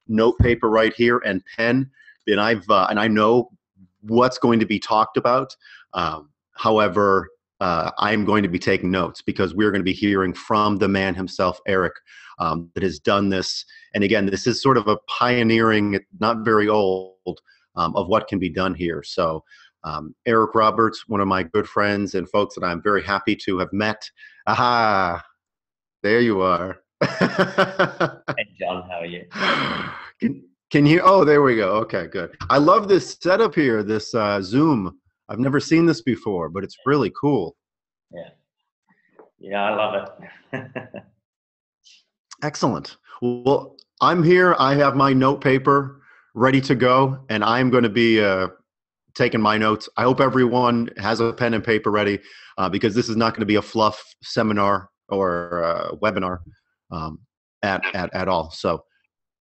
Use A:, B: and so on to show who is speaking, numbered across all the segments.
A: note paper right here and pen, and I know what's going to be talked about. However, I'm going to be taking notes because we're going to be hearing from the man himself, Eric, that has done this. And again, this is sort of a pioneering, not very old, of what can be done here. So Eric Roberts, one of my good friends and folks that I'm very happy to have met. Aha, there you are.
B: Hey, John, how are you?
A: Can you, oh, there we go. Okay, good. I love this setup here, this Zoom. I've never seen this before, but it's really cool.
B: Yeah. Yeah, I love it.
A: Excellent. Well, I'm here. I have my note paper ready to go, and I'm going to be taking my notes. I hope everyone has a pen and paper ready because this is not going to be a fluff seminar or webinar at all. So,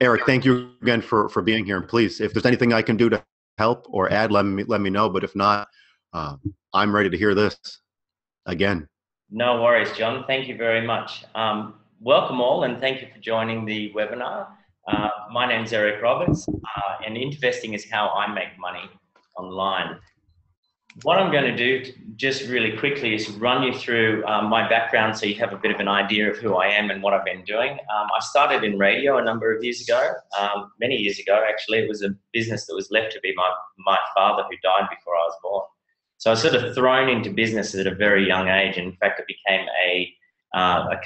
A: Eric, thank you again for being here. And please, if there's anything I can do to help or add, let me know. But if not, I'm ready to hear this again.
B: No worries, John. Thank you very much. Welcome all, and thank you for joining the webinar. My name's Eric Roberts, and investing is how I make money online. What I'm going to do just really quickly is run you through my background so you have a bit of an idea of who I am and what I've been doing. I started in radio a number of years ago, many years ago actually. It was a business that was left to be my father, who died before I was born. So I was sort of thrown into business at a very young age. In fact, I became a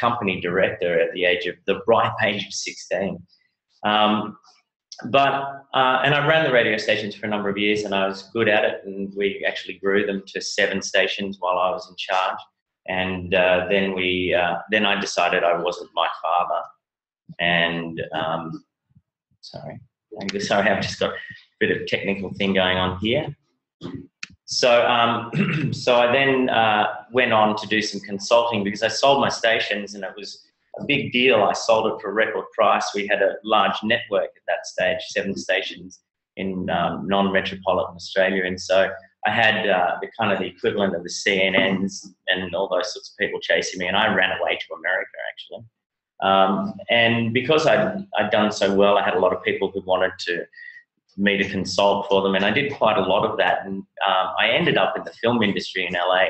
B: company director at the ripe age of 16. And I ran the radio stations for a number of years, and I was good at it, and we actually grew them to 7 stations while I was in charge. And then I decided I wasn't my father. And sorry, I've just got a bit of technical thing going on here. So, so I then went on to do some consulting because I sold my stations, and it was a big deal. I sold it for a record price. We had a large network at that stage, 7 stations in non-metropolitan Australia. And so I had the equivalent of the CNNs and all those sorts of people chasing me, and I ran away to America, actually. And because I'd done so well, I had a lot of people who wanted me to consult for them, and I did quite a lot of that. And I ended up in the film industry in LA.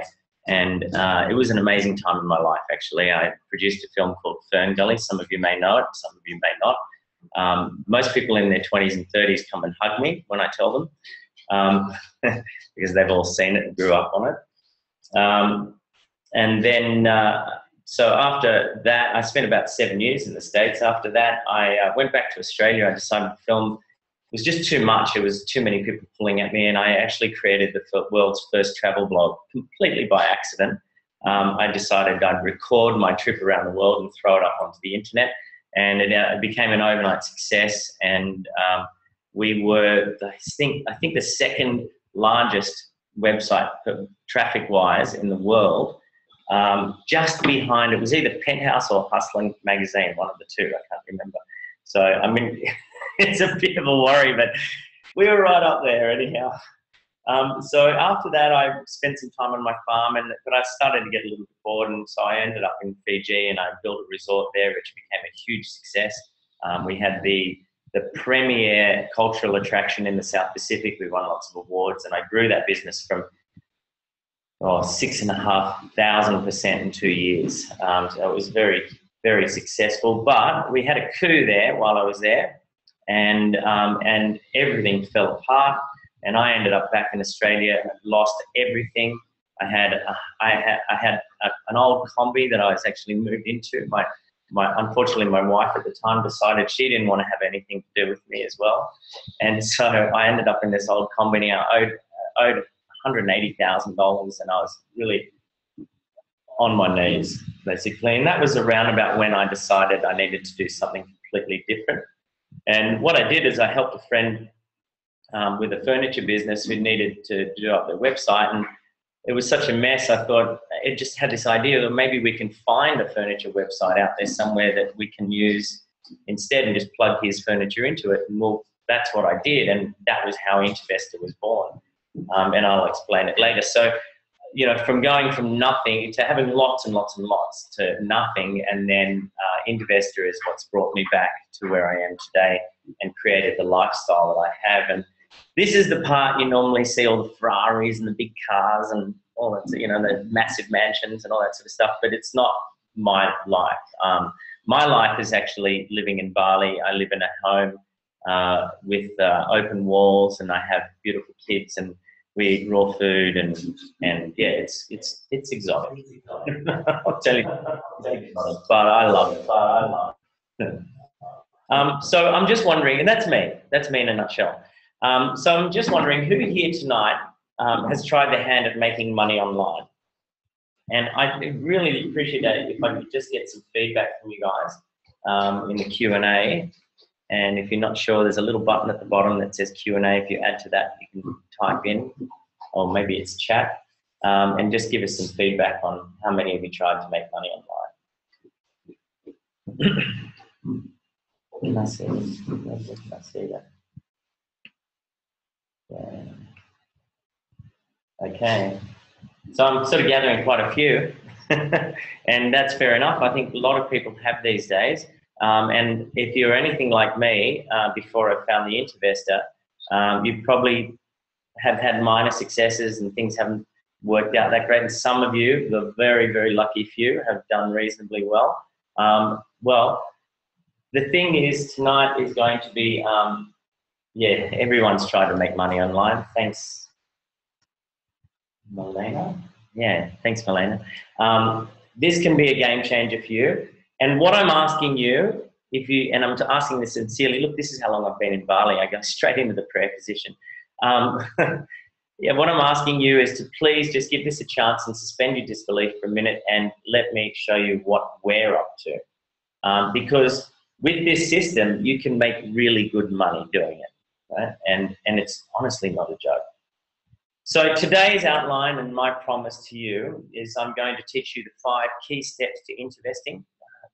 B: And it was an amazing time in my life, actually. I produced a film called Fern Gully. Some of you may know it, some of you may not. Most people in their 20s and 30s come and hug me when I tell them because they've all seen it and grew up on it. And then, so after that, I spent about 7 years in the States. After that, I went back to Australia. I decided to film. It was just too much. It was too many people pulling at me, and I actually created the world's first travel blog completely by accident. I decided I'd record my trip around the world and throw it up onto the internet, and it became an overnight success. And we were, I think the second largest website traffic-wise in the world, just behind, it was either Penthouse or Hustling magazine, one of the two, I can't remember. So, I mean, it's a bit of a worry, but we were right up there anyhow. So after that, I spent some time on my farm, but I started to get a little bit bored, and so I ended up in Fiji, and I built a resort there, which became a huge success. We had the premier cultural attraction in the South Pacific. We won lots of awards, and I grew that business from 6,500% in 2 years. So it was very, very successful. But we had a coup there while I was there, and everything fell apart. And I ended up back in Australia, lost everything. I had an old combi that I was actually moved into. Unfortunately, my wife at the time decided she didn't want to have anything to do with me as well. And so I ended up in this old combi. I owed $180,000, and I was really on my knees, basically. And that was around about when I decided I needed to do something completely different. And what I did is I helped a friend with a furniture business who needed to do up their website, and it was such a mess. I thought, it just had this idea that maybe we can find a furniture website out there somewhere that we can use instead and just plug his furniture into it. And well, that's what I did, and that was how Investor was born. And I'll explain it later. So from going from nothing to having lots and lots and lots to nothing, and then Intervestor is what's brought me back to where I am today and created the lifestyle that I have. And this is the part you normally see all the Ferraris and the big cars and all that, the massive mansions and all that sort of stuff, but it's not my life. My life is actually living in Bali. I live in a home with open walls, and I have beautiful kids, and we eat raw food, and yeah, it's exotic. I'll tell you, but I love it. So I'm just wondering, and that's me in a nutshell. So I'm just wondering, who here tonight has tried their hand at making money online? And I really appreciate it if I could just get some feedback from you guys in the Q&A. And if you're not sure, there's a little button at the bottom that says Q&A. If you add to that, you can type in, or maybe it's chat, and just give us some feedback on how many of you tried to make money online. Can I see this? Can I see that? Yeah. Okay. So I'm sort of gathering quite a few, and that's fair enough. I think a lot of people have these days. And if you're anything like me, before I found the Intervestor, you probably have had minor successes and things haven't worked out that great. And some of you, the very, very lucky few, have done reasonably well. Well, the thing is, tonight is going to be, yeah, everyone's tried to make money online. Thanks, Malena. Yeah, thanks, Malena. This can be a game changer for you. And what I'm asking you, and I'm asking this sincerely, look, this is how long I've been in Bali. I go straight into the prayer position. Yeah, what I'm asking you is to please just give this a chance and suspend your disbelief for a minute and let me show you what we're up to. Because with this system, you can make really good money doing it, right? And it's honestly not a joke. So today's outline and my promise to you is I'm going to teach you the 5 key steps to Intervesting.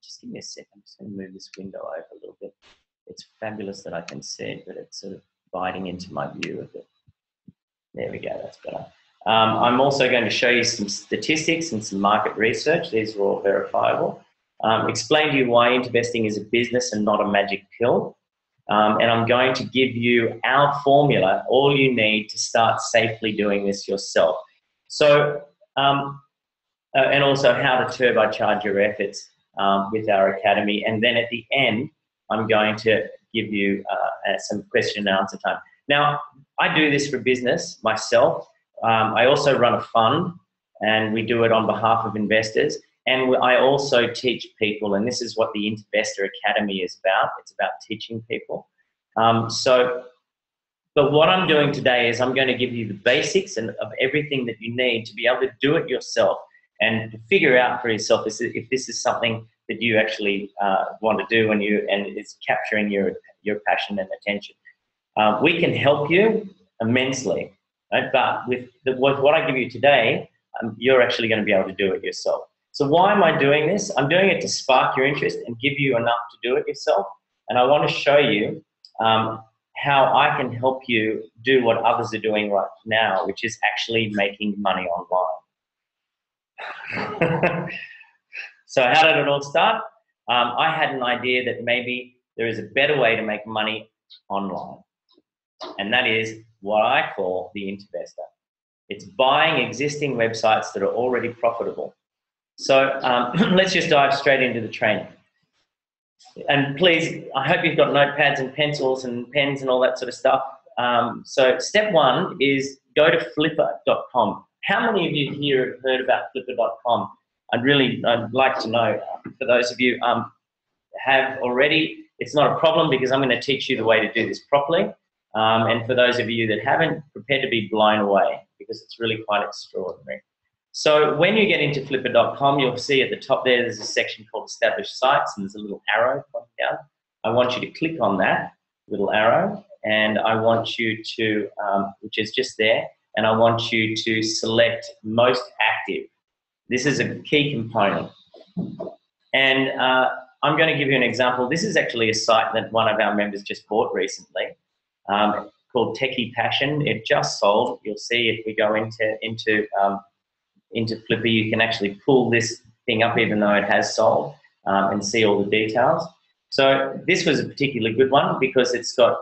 B: Just give me a second. I'm just going to move this window over a little bit. It's fabulous that I can see it, but it's sort of biting into my view of it. There we go. That's better. I'm also going to show you some statistics and some market research. These are all verifiable. Explain to you why Intervesting is a business and not a magic pill. And I'm going to give you our formula, all you need to start safely doing this yourself. So, and also how to turbocharge your efforts with our academy. And then at the end, I'm going to give you some question and answer time. Now, I do this for business myself. I also run a fund, and we do it on behalf of investors. And I also teach people, and this is what the Intervestor Academy is about. It's about teaching people. But what I'm doing today is I'm going to give you the basics of everything that you need to be able to do it yourself and to figure out for yourself if this is something that you actually want to do and it's capturing your passion and attention. We can help you immensely, right? But with what I give you today, you're actually going to be able to do it yourself. So why am I doing this? I'm doing it to spark your interest and give you enough to do it yourself. And I want to show you how I can help you do what others are doing right now, which is actually making money online. So how did it all start? I had an idea that maybe there is a better way to make money online. And that is what I call the Intervestor. It's buying existing websites that are already profitable. So let's just dive straight into the training. And please, I hope you've got notepads and pencils and pens and all that sort of stuff. So step 1 is go to flipper.com. How many of you here have heard about flipper.com? I'd like to know, for those of you have already, it's not a problem because I'm going to teach you the way to do this properly. And for those of you that haven't, prepare to be blown away because it's really quite extraordinary. So when you get into flipper.com, you'll see at the top there's a section called Established Sites, and there's a little arrow pointing down. I want you to click on that little arrow, and I want you to, which is just there, and I want you to select Most Active. This is a key component. And I'm going to give you an example. This is actually a site that one of our members just bought recently called Techie Passion. It just sold. You'll see if we go into into Flipper, you can actually pull this thing up even though it has sold and see all the details. So this was a particularly good one because it's got,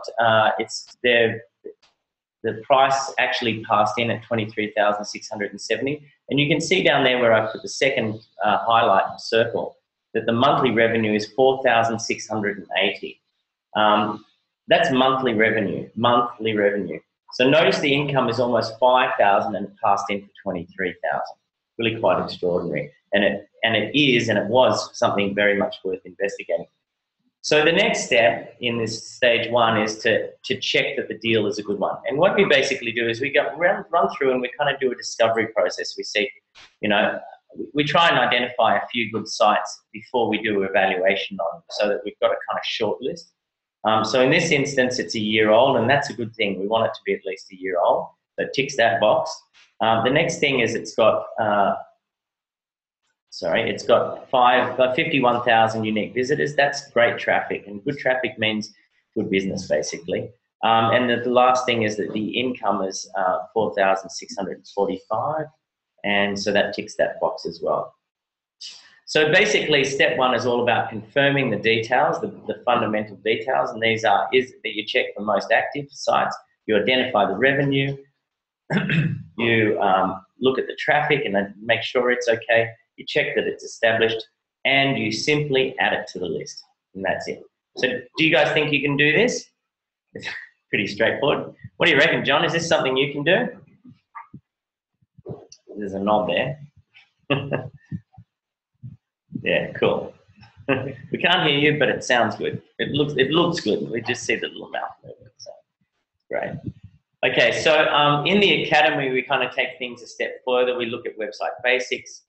B: the price actually passed in at 23,670. And you can see down there where I put the second highlight circle that the monthly revenue is 4,680. That's monthly revenue, So notice the income is almost 5,000 and it passed in for 23,000. Really quite extraordinary. And it was something very much worth investigating. So the next step in this stage one is to check that the deal is a good one. And what we basically do is we run through and we kind of do a discovery process. We see, we try and identify a few good sites before we do evaluation on them so that we've got a kind of short list. So in this instance, it's a year old, and that's a good thing. We want it to be at least a year old. So it ticks that box. The next thing is it's got 51,000 unique visitors. That's great traffic, and good traffic means good business, basically. And the last thing is that the income is 4,645, and so that ticks that box as well. So basically, step one is all about confirming the details, the fundamental details, and these are that you check the most active sites, you identify the revenue, you look at the traffic and then make sure it's okay, you check that it's established, and you simply add it to the list, and that's it. So do you guys think you can do this? It's pretty straightforward. What do you reckon, John? Is this something you can do? There's a nod there. Yeah, cool. We can't hear you, but it sounds good. It looks good. We just see the little mouth movement, so great. Okay, so in the academy, we kind of take things a step further. We look at website basics.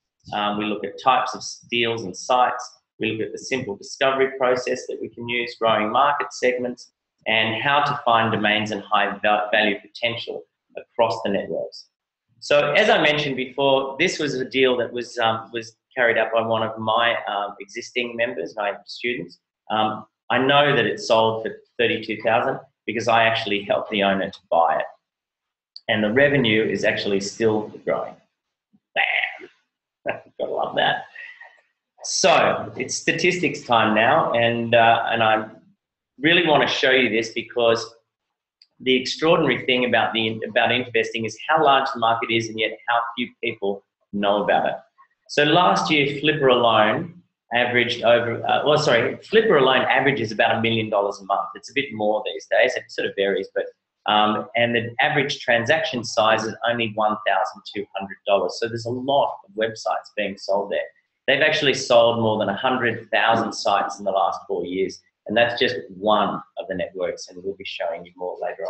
B: We look at types of deals and sites. We look at the simple discovery process that we can use, growing market segments, and how to find domains and high value potential across the networks. So as I mentioned before, this was a deal that was carried out by one of my existing members, my students. I know that it sold for 32,000 because I actually helped the owner to buy it. And the revenue is actually still growing. Bam! Gotta love that. So it's statistics time now, and I really want to show you this because the extraordinary thing about investing is how large the market is and yet how few people know about it. So last year, Flipper alone averages about $1 million a month. It's a bit more these days. It sort of varies, but and the average transaction size is only $1,200. So there's a lot of websites being sold there. They've actually sold more than 100,000 sites in the last 4 years, and that's just one of the networks, and we'll be showing you more later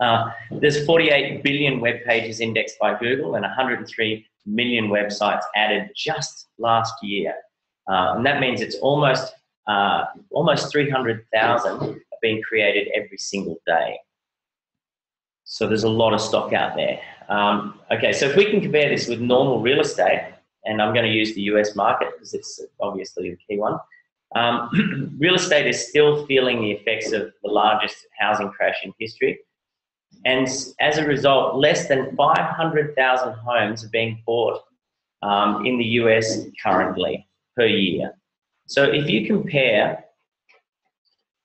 B: on. There's 48 billion web pages indexed by Google and 103 million websites added just last year. And that means it's almost 300,000 are being created every single day. So there's a lot of stock out there. Okay, so if we can compare this with normal real estate, and I'm going to use the US market because it's obviously the key one, real estate is still feeling the effects of the largest housing crash in history. And as a result, less than 500,000 homes are being bought in the US currently per year. So if you compare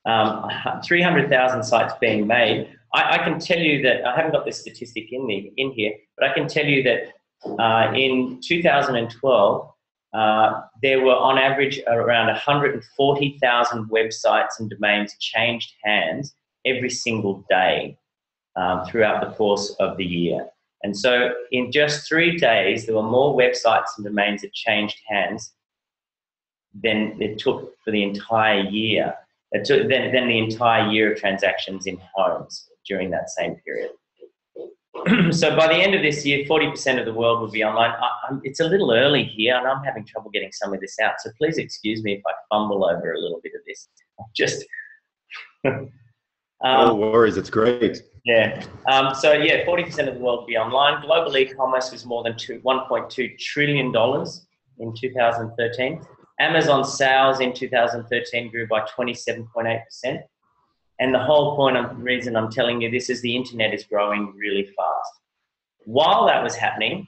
B: 300,000 sites being made, I can tell you that, I haven't got this statistic in here, but I can tell you that in 2012, there were on average around 140,000 websites and domains changed hands every single day throughout the course of the year. And so in just 3 days, there were more websites and domains that changed hands than it took for the entire year, than the entire year of transactions in homes during that same period. So by the end of this year, 40% of the world will be online. It's a little early here, and I'm having trouble getting some of this out. So please excuse me if I fumble over a little bit of this. Just
A: no worries, it's great.
B: Yeah. So yeah, 40% of the world will be online. Global e-commerce was more than $1.2 trillion in 2013. Amazon sales in 2013 grew by 27.8%. And the whole point of the reason I'm telling you this is the internet is growing really fast. While that was happening,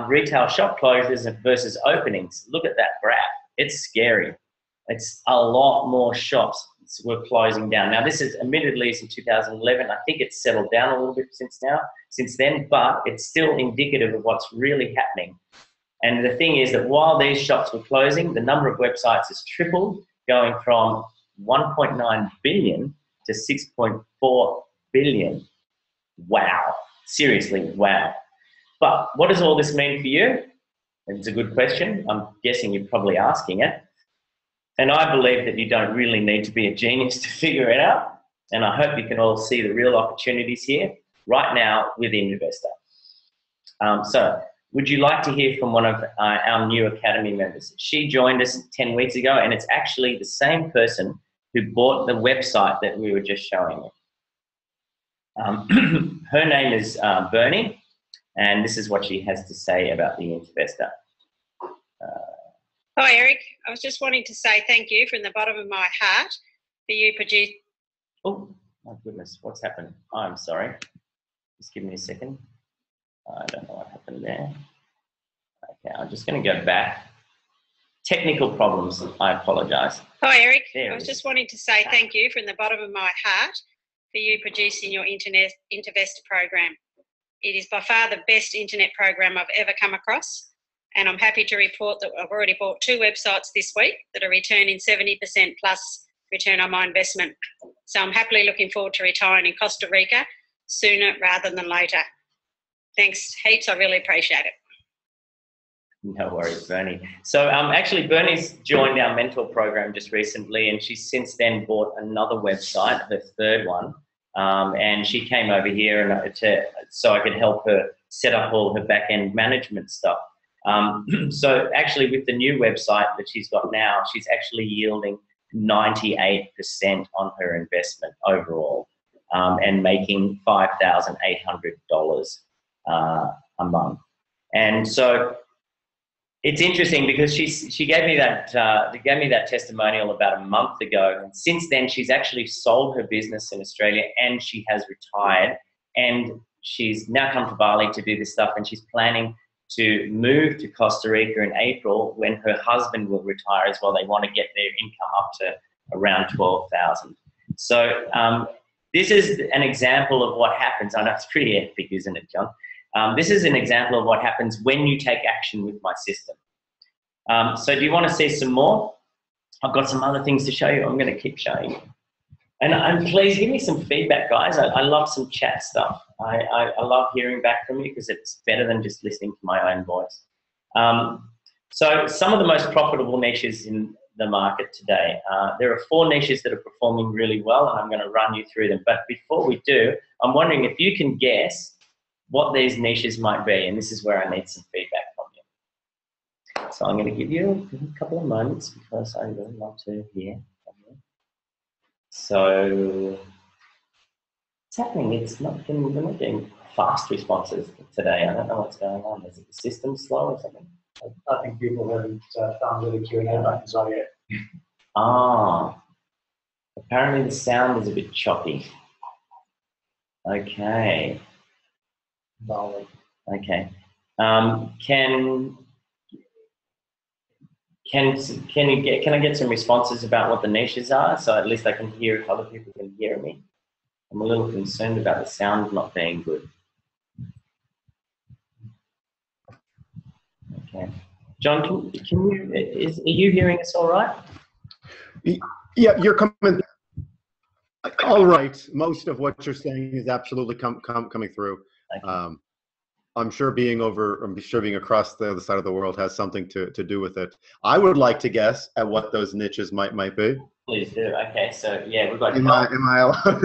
B: retail shop closures versus openings. Look at that graph. It's scary. It's a lot more shops were closing down. Now, this is admittedly in 2011. I think it's settled down a little bit since then, but it's still indicative of what's really happening. And the thing is that while these shops were closing, the number of websites has tripled, going from 1.9 billion to 6.4 billion. Wow. Seriously, wow. But what does all this mean for you? It's a good question. I'm guessing you're probably asking it. And I believe that you don't really need to be a genius to figure it out. And I hope you can all see the real opportunities here right now with Investor. So would you like to hear from one of our new Academy members? She joined us 10 weeks ago, and it's actually the same person who bought the website that we were just showing you. Her name is Bernie, and this is what she has to say about the Investor.
C: Hi, Eric. I was just wanting to say thank you from the bottom of my heart for you producing.
B: Oh, my goodness, what's happened? I'm sorry. Just give me a second. I don't know what happened there. Okay, I'm just going to go back. Technical problems. I apologise.
C: Hi, Eric. I was just wanting to say thank you from the bottom of my heart for you producing your Investor program. It is by far the best internet program I've ever come across. And I'm happy to report that I've already bought 2 websites this week that are returning 70% plus return on my investment. So I'm happily looking forward to retiring in Costa Rica sooner rather than later. Thanks heaps. I really appreciate it.
B: No worries, Bernie. So actually, Bernie's joined our mentor program just recently, and she's since then bought another website, her third one. And she came over here so I could help her set up all her back-end management stuff. So actually with the new website that she's got now, she's actually yielding 98% on her investment overall, and making $5,800 a month. And so it's interesting because she gave me that testimonial about a month ago, and since then she's actually sold her business in Australia and she has retired, and she's now come to Bali to do this stuff, and she's planning to move to Costa Rica in April when her husband will retire as well. They want to get their income up to around 12,000. So this is an example of what happens. I know it's pretty epic, isn't it, John? This is an example of what happens when you take action with my system. So do you want to see some more? I've got some other things to show you. I'm going to keep showing you. And please give me some feedback, guys. I love some chat stuff. I love hearing back from you because it's better than just listening to my own voice. So some of the most profitable niches in the market today. There are 4 niches that are performing really well, and I'm going to run you through them. But before we do, I'm wondering if you can guess what these niches might be, and this is where I need some feedback from you. So I'm going to give you a couple of moments because I really love to hear from you. So what's happening? We're not getting fast responses today. I don't know what's going on. Is it the system slow or something?
D: I think people haven't found where the Q&A buttons are yet.
B: Apparently the sound is a bit choppy. Okay.
D: No.
B: Okay. Can I get some responses about what the niches are, so at least I can hear if other people can hear me? I'm a little concerned about the sound not being good. Okay. John, are you hearing us all right?
A: Yeah, you're coming. All right. Most of what you're saying is absolutely coming through. I'm sure being across the other side of the world has something to do with it. I would like to guess at what those niches might be.
B: Please do. Okay, so yeah, we've got.
A: Am I allowed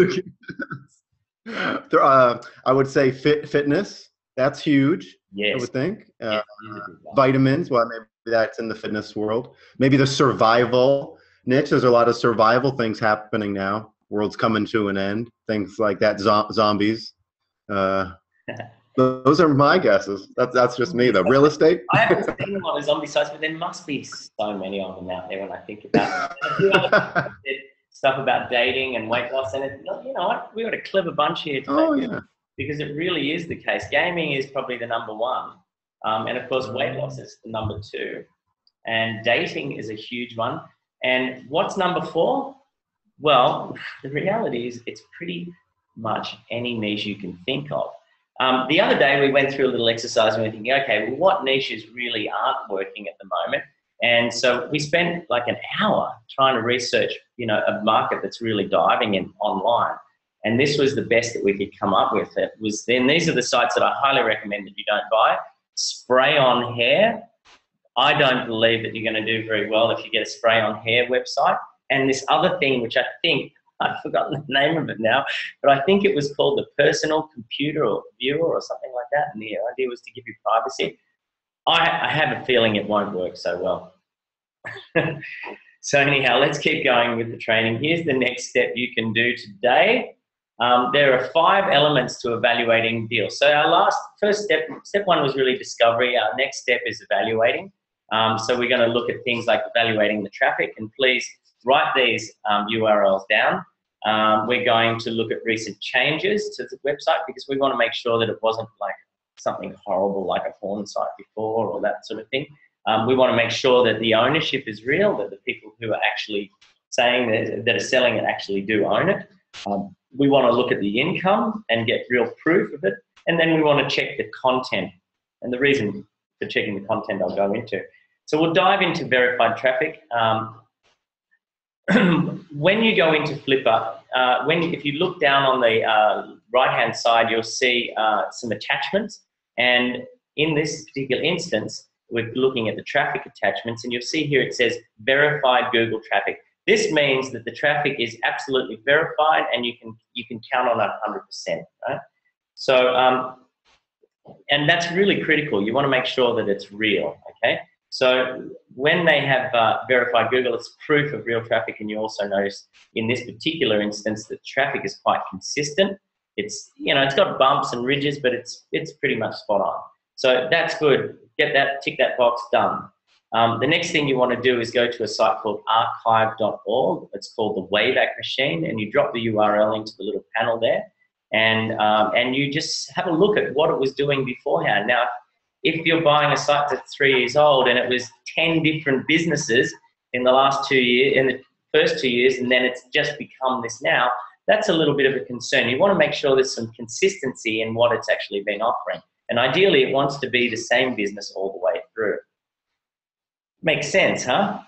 A: to? I would say fitness. That's huge.
B: Yes.
A: I would think.
B: Yes,
A: vitamins. Well, maybe that's in the fitness world. Maybe the survival niche. There's a lot of survival things happening now. World's coming to an end. Things like that. Zombies. Those are my guesses. That's just me, though. Real estate?
B: I haven't seen a lot of zombie sites, but there must be so many of them out there when I think about it. Stuff about dating and weight loss, and you know what? We've got a clever bunch here today.
A: Oh, yeah.
B: Because it really is the case. Gaming is probably the number one. And of course, weight loss is number 2. And dating is a huge one. And what's number 4? Well, the reality is it's pretty much any niche you can think of. The other day we went through a little exercise and we were thinking, okay, well, what niches really aren't working at the moment? And so we spent like an hour trying to research, a market that's really diving in online. And this was the best that we could come up with. These are the sites that I highly recommend that you don't buy. Spray on hair. I don't believe that you're going to do very well if you get a spray on hair website. And this other thing, which I think, I've forgotten the name of it now, but I think it was called the personal computer or viewer or something like that. And the idea was to give you privacy. I have a feeling it won't work so well. So anyhow, let's keep going with the training. Here's the next step you can do today. There are 5 elements to evaluating deals. So our first step 1 was really discovery. Our next step is evaluating. So we're going to look at things like evaluating the traffic, and please write these URLs down. We're going to look at recent changes to the website because we want to make sure that it wasn't like something horrible like a porn site before or that sort of thing. We want to make sure that the ownership is real, that the people who are actually saying that are selling it actually do own it. We want to look at the income and get real proof of it. And then we want to check the content. And the reason for checking the content I'll go into. So we'll dive into verified traffic. When you go into Flippa, if you look down on the right-hand side, you'll see some attachments. And in this particular instance, we're looking at the traffic attachments, and you'll see here it says verified Google traffic. This means that the traffic is absolutely verified, and you can count on it 100%, right? So, and that's really critical. You want to make sure that it's real, okay? So when they have verified Google, it's proof of real traffic, and you also notice in this particular instance that traffic is quite consistent. It's it's got bumps and ridges, but it's pretty much spot on. So that's good. Get that, tick that box, done. The next thing you want to do is go to a site called archive.org. It's called the Wayback Machine, and you drop the URL into the little panel there, and you just have a look at what it was doing beforehand. Now, if you're buying a site that's 3 years old and it was 10 different businesses in the last 2 years, in the first 2 years, and then it's just become this now, that's a little bit of a concern. You want to make sure there's some consistency in what it's actually been offering. And ideally, it wants to be the same business all the way through. Makes sense, huh?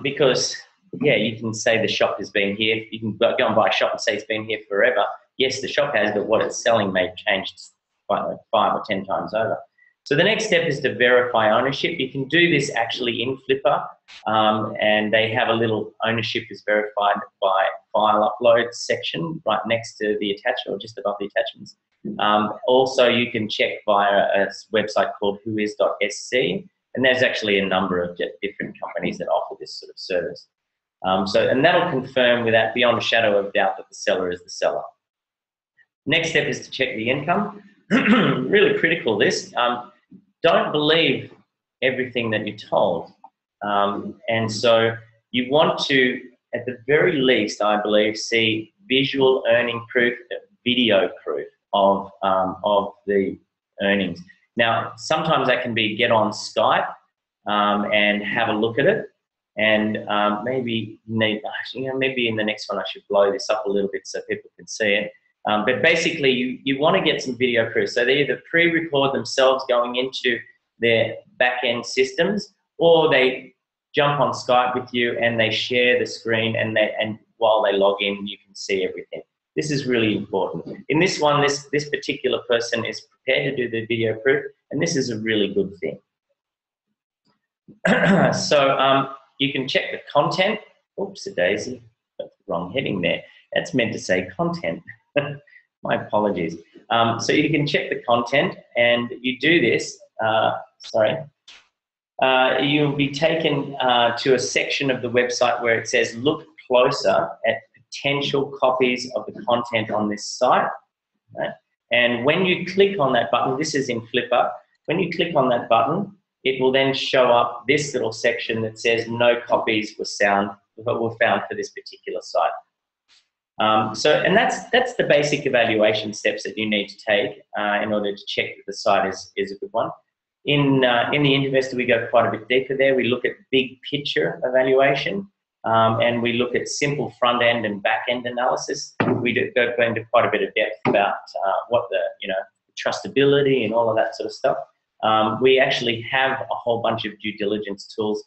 B: Because, yeah, you can say the shop has been here. You can go and buy a shop and say it's been here forever. Yes, the shop has, but what it's selling may have changed quite like 5 or 10 times over. So the next step is to verify ownership. You can do this actually in Flippa, and they have a little ownership is verified by file upload section right next to the attachment or just above the attachments. Also, you can check via a website called whois.sc, and there's actually a number of different companies that offer this sort of service. And that'll confirm without beyond a shadow of doubt that the seller is the seller. Next step is to check the income. Really critical this. Don't believe everything that you're told. And so you want to, at the very least, I believe, see visual earning proof, video proof of the earnings. Now, sometimes that can be get on Skype and have a look at it. And maybe in the next one I should blow this up a little bit so people can see it. But basically, you want to get some video proof. So they either pre-record themselves going into their back-end systems, or they jump on Skype with you and they share the screen, and while they log in, you can see everything. This is really important. In this one, this particular person is prepared to do the video proof, and this is a really good thing. So you can check the content. Oops, a daisy, got the wrong heading there. That's meant to say content. My apologies. So you can check the content, and you do this, you'll be taken to a section of the website where it says look closer at potential copies of the content on this site. Right? And when you click on that button, this is in Flippa, when you click on that button, it will then show up this little section that says no copies were found for this particular site. And that's the basic evaluation steps that you need to take in order to check that the site is a good one. In the Investor, we go quite a bit deeper there. We look at big picture evaluation, and we look at simple front end and back end analysis. We go into quite a bit of depth about what the trustability and all of that sort of stuff. We actually have a whole bunch of due diligence tools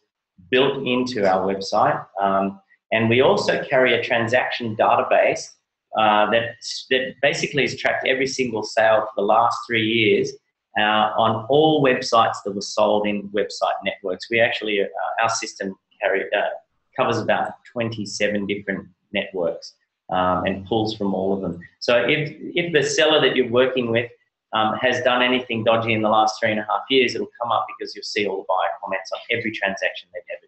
B: built into our website, and we also carry a transaction database that basically has tracked every single sale for the last 3 years on all websites that were sold in website networks. We actually, our system covers about 27 different networks and pulls from all of them. So if the seller that you're working with has done anything dodgy in the last 3.5 years, it'll come up because you'll see all the buyer comments on every transaction they've ever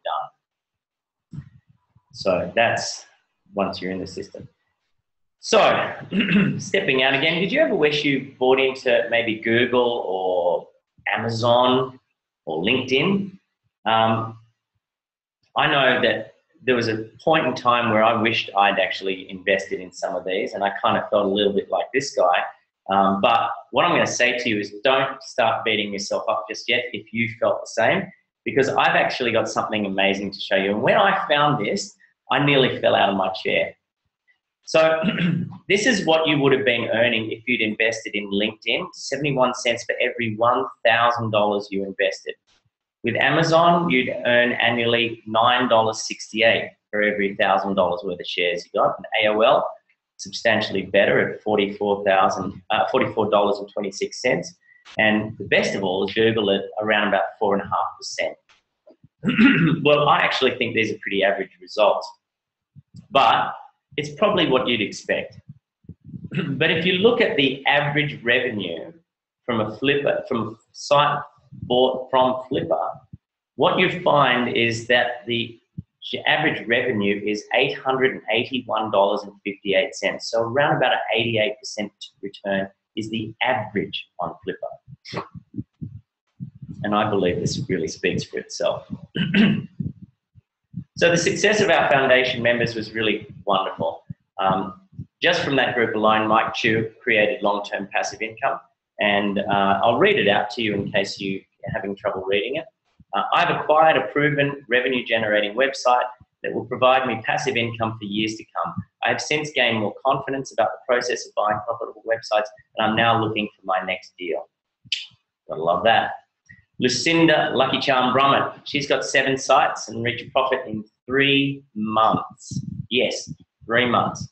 B: done. So that's once you're in the system. So, stepping out again, did you ever wish you bought into maybe Google or Amazon or LinkedIn? I know that there was a point in time where I wished I'd actually invested in some of these, and I kind of felt a little bit like this guy. But what I'm going to say to you is don't start beating yourself up just yet if you felt the same, because I've actually got something amazing to show you. And when I found this, I nearly fell out of my chair. So this is what you would have been earning if you'd invested in LinkedIn, 71 cents for every $1,000 you invested. With Amazon, you'd earn annually $9.68 for every $1,000 worth of shares you got. And AOL, substantially better at $44.26. And the best of all is Google at around about 4.5%. Well, I actually think these are pretty average results, but it's probably what you'd expect. But if you look at the average revenue from a site bought from Flipper, what you find is that the average revenue is $881.58. So around about an 88% return is the average on Flipper. And I believe this really speaks for itself. So the success of our foundation members was really wonderful. Just from that group alone, Mike Chu created long-term passive income. And I'll read it out to you in case you're having trouble reading it. I've acquired a proven revenue-generating website that will provide me passive income for years to come. I have since gained more confidence about the process of buying profitable websites, and I'm now looking for my next deal. Gotta love that. Lucinda Lucky Charm Brummett. She's got 7 sites and reached a profit in 3 months. Yes, 3 months.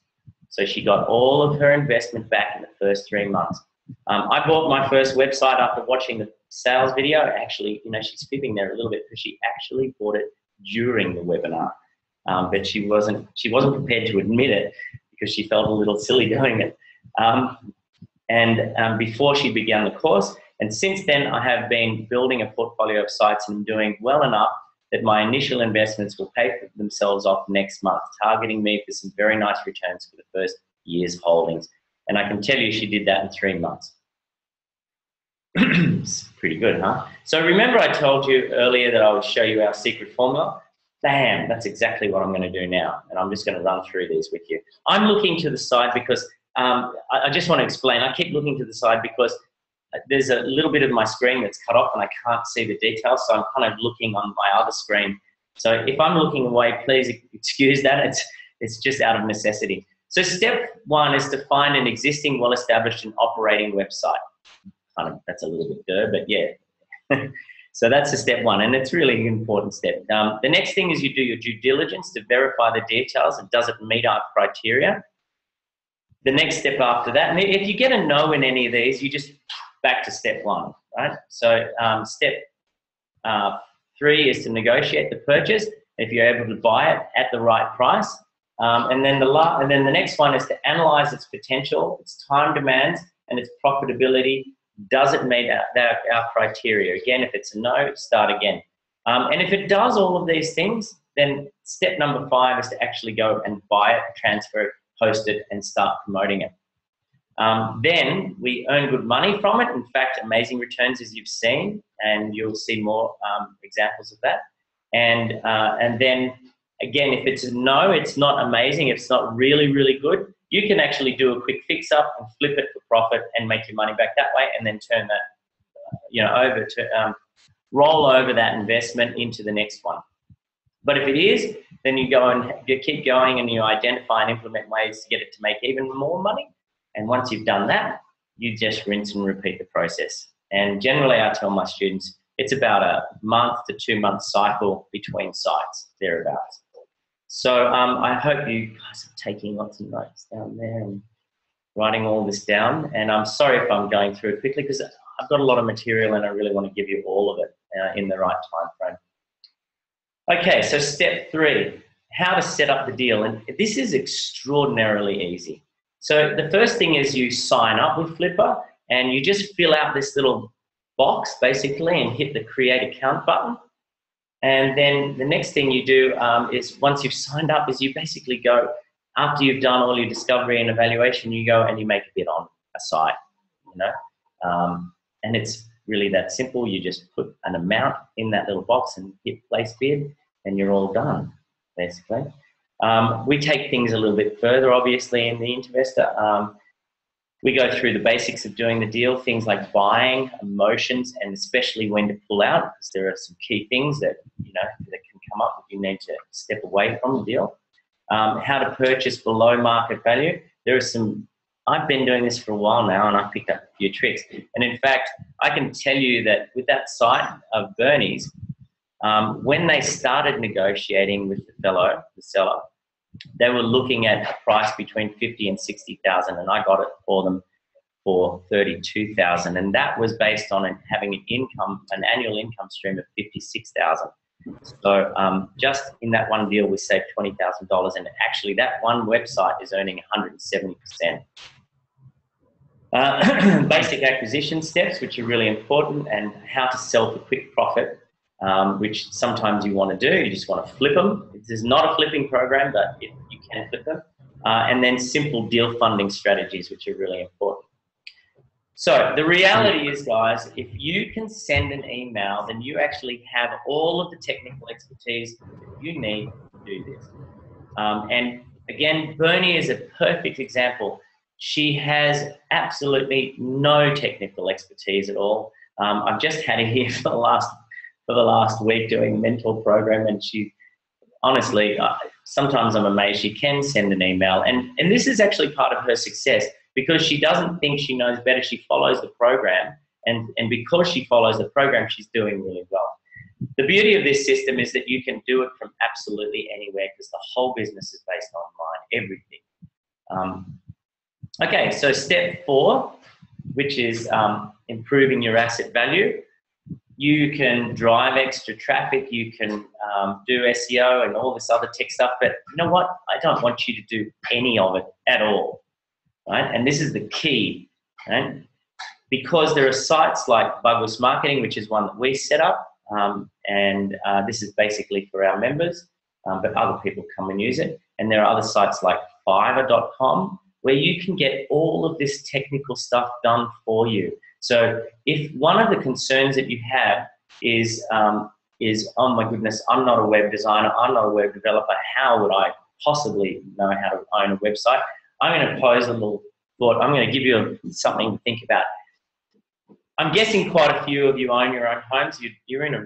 B: So she got all of her investment back in the first 3 months. I bought my first website after watching the sales video. Actually, she's fibbing there a little bit because she actually bought it during the webinar. But she wasn't prepared to admit it because she felt a little silly doing it. Before she began the course, and since then, I have been building a portfolio of sites and doing well enough that my initial investments will pay for themselves off next month, targeting me for some very nice returns for the first year's holdings. And I can tell you she did that in 3 months. It's pretty good, huh? So remember I told you earlier that I would show you our secret formula? Bam, that's exactly what I'm going to do now. And I'm just going to run through these with you. I'm looking to the side because I just want to explain. I keep looking to the side because there's a little bit of my screen that's cut off and I can't see the details, so I'm kind of looking on my other screen. So if I'm looking away, please excuse that. It's just out of necessity. So step 1 is to find an existing, well-established and operating website. That's a little bit dirty, but yeah. So that's a step 1, and it's really an important step. The next thing is you do your due diligence to verify the details and does it meet our criteria. The next step after that, and if you get a no in any of these, you just back to step 1, right? So step 3 is to negotiate the purchase if you're able to buy it at the right price. And then the next one is to analyze its potential, its time demands, and its profitability. Does it meet our criteria? Again, if it's a no, start again. And if it does all of these things, then step number 5 is to actually go and buy it, transfer it, post it, and start promoting it. Then we earn good money from it. In fact, amazing returns as you've seen, and you'll see more examples of that. And then again, if it's a no, it's not amazing, it's not really, really good, you can actually do a quick fix up and flip it for profit and make your money back that way, and then turn that over to roll over that investment into the next one. But if it is, then you go and you keep going and you identify and implement ways to get it to make even more money. And once you've done that, you just rinse and repeat the process. And generally, I tell my students, it's about a month to 2 month cycle between sites, thereabouts. So I hope you guys are taking lots of notes down there and writing all this down. And I'm sorry if I'm going through it quickly because I've got a lot of material and I really want to give you all of it in the right time frame. Okay, so step 3, how to set up the deal. And this is extraordinarily easy. So the first thing is you sign up with Flippa and you just fill out this little box basically and hit the create account button. And then the next thing you do is once you've signed up is you basically go, after you've done all your discovery and evaluation, you go and you make a bid on a site, and it's really that simple. You just put an amount in that little box and hit place bid and you're all done, basically. We take things a little bit further, obviously, in the Intervestor. We go through the basics of doing the deal, things like buying, emotions, and especially when to pull out, because there are some key things that, that can come up if you need to step away from the deal. How to purchase below market value. There are some, I've been doing this for a while now and I've picked up a few tricks. And in fact, I can tell you that with that site of Bernie's, when they started negotiating with the seller, they were looking at a price between 50 and 60,000, and I got it for them for 32,000, and that was based on having an annual income stream of 56,000. So just in that one deal, we saved $20,000, and actually that one website is earning 170%. Basic acquisition steps, which are really important, and how to sell for quick profit. Which sometimes you want to do. You just want to flip them. This is not a flipping program, but you can flip them. And then simple deal funding strategies, which are really important. So the reality is, guys, if you can send an email, then you actually have all of the technical expertise that you need to do this. And again, Bernie is a perfect example. She has absolutely no technical expertise at all. I've just had her here for the last week doing a mentor program, and she honestly, sometimes I'm amazed she can send an email, and this is actually part of her success because she doesn't think she knows better. She follows the program, and because she follows the program, she's doing really well. The beauty of this system is that you can do it from absolutely anywhere because the whole business is based online, everything. Okay, so step 4, which is improving your asset value. You can drive extra traffic, you can do SEO and all this other tech stuff, but you know what? I don't want you to do any of it at all, right? And this is the key, right? Because there are sites like Bugwist Marketing, which is one that we set up, and this is basically for our members, but other people come and use it. And there are other sites like Fiverr.com where you can get all of this technical stuff done for you. So if one of the concerns that you have is, oh my goodness, I'm not a web designer, I'm not a web developer, how would I possibly know how to own a website? I'm going to pose a little thought. I'm going to give you something to think about. I'm guessing quite a few of you own your own homes. You're in a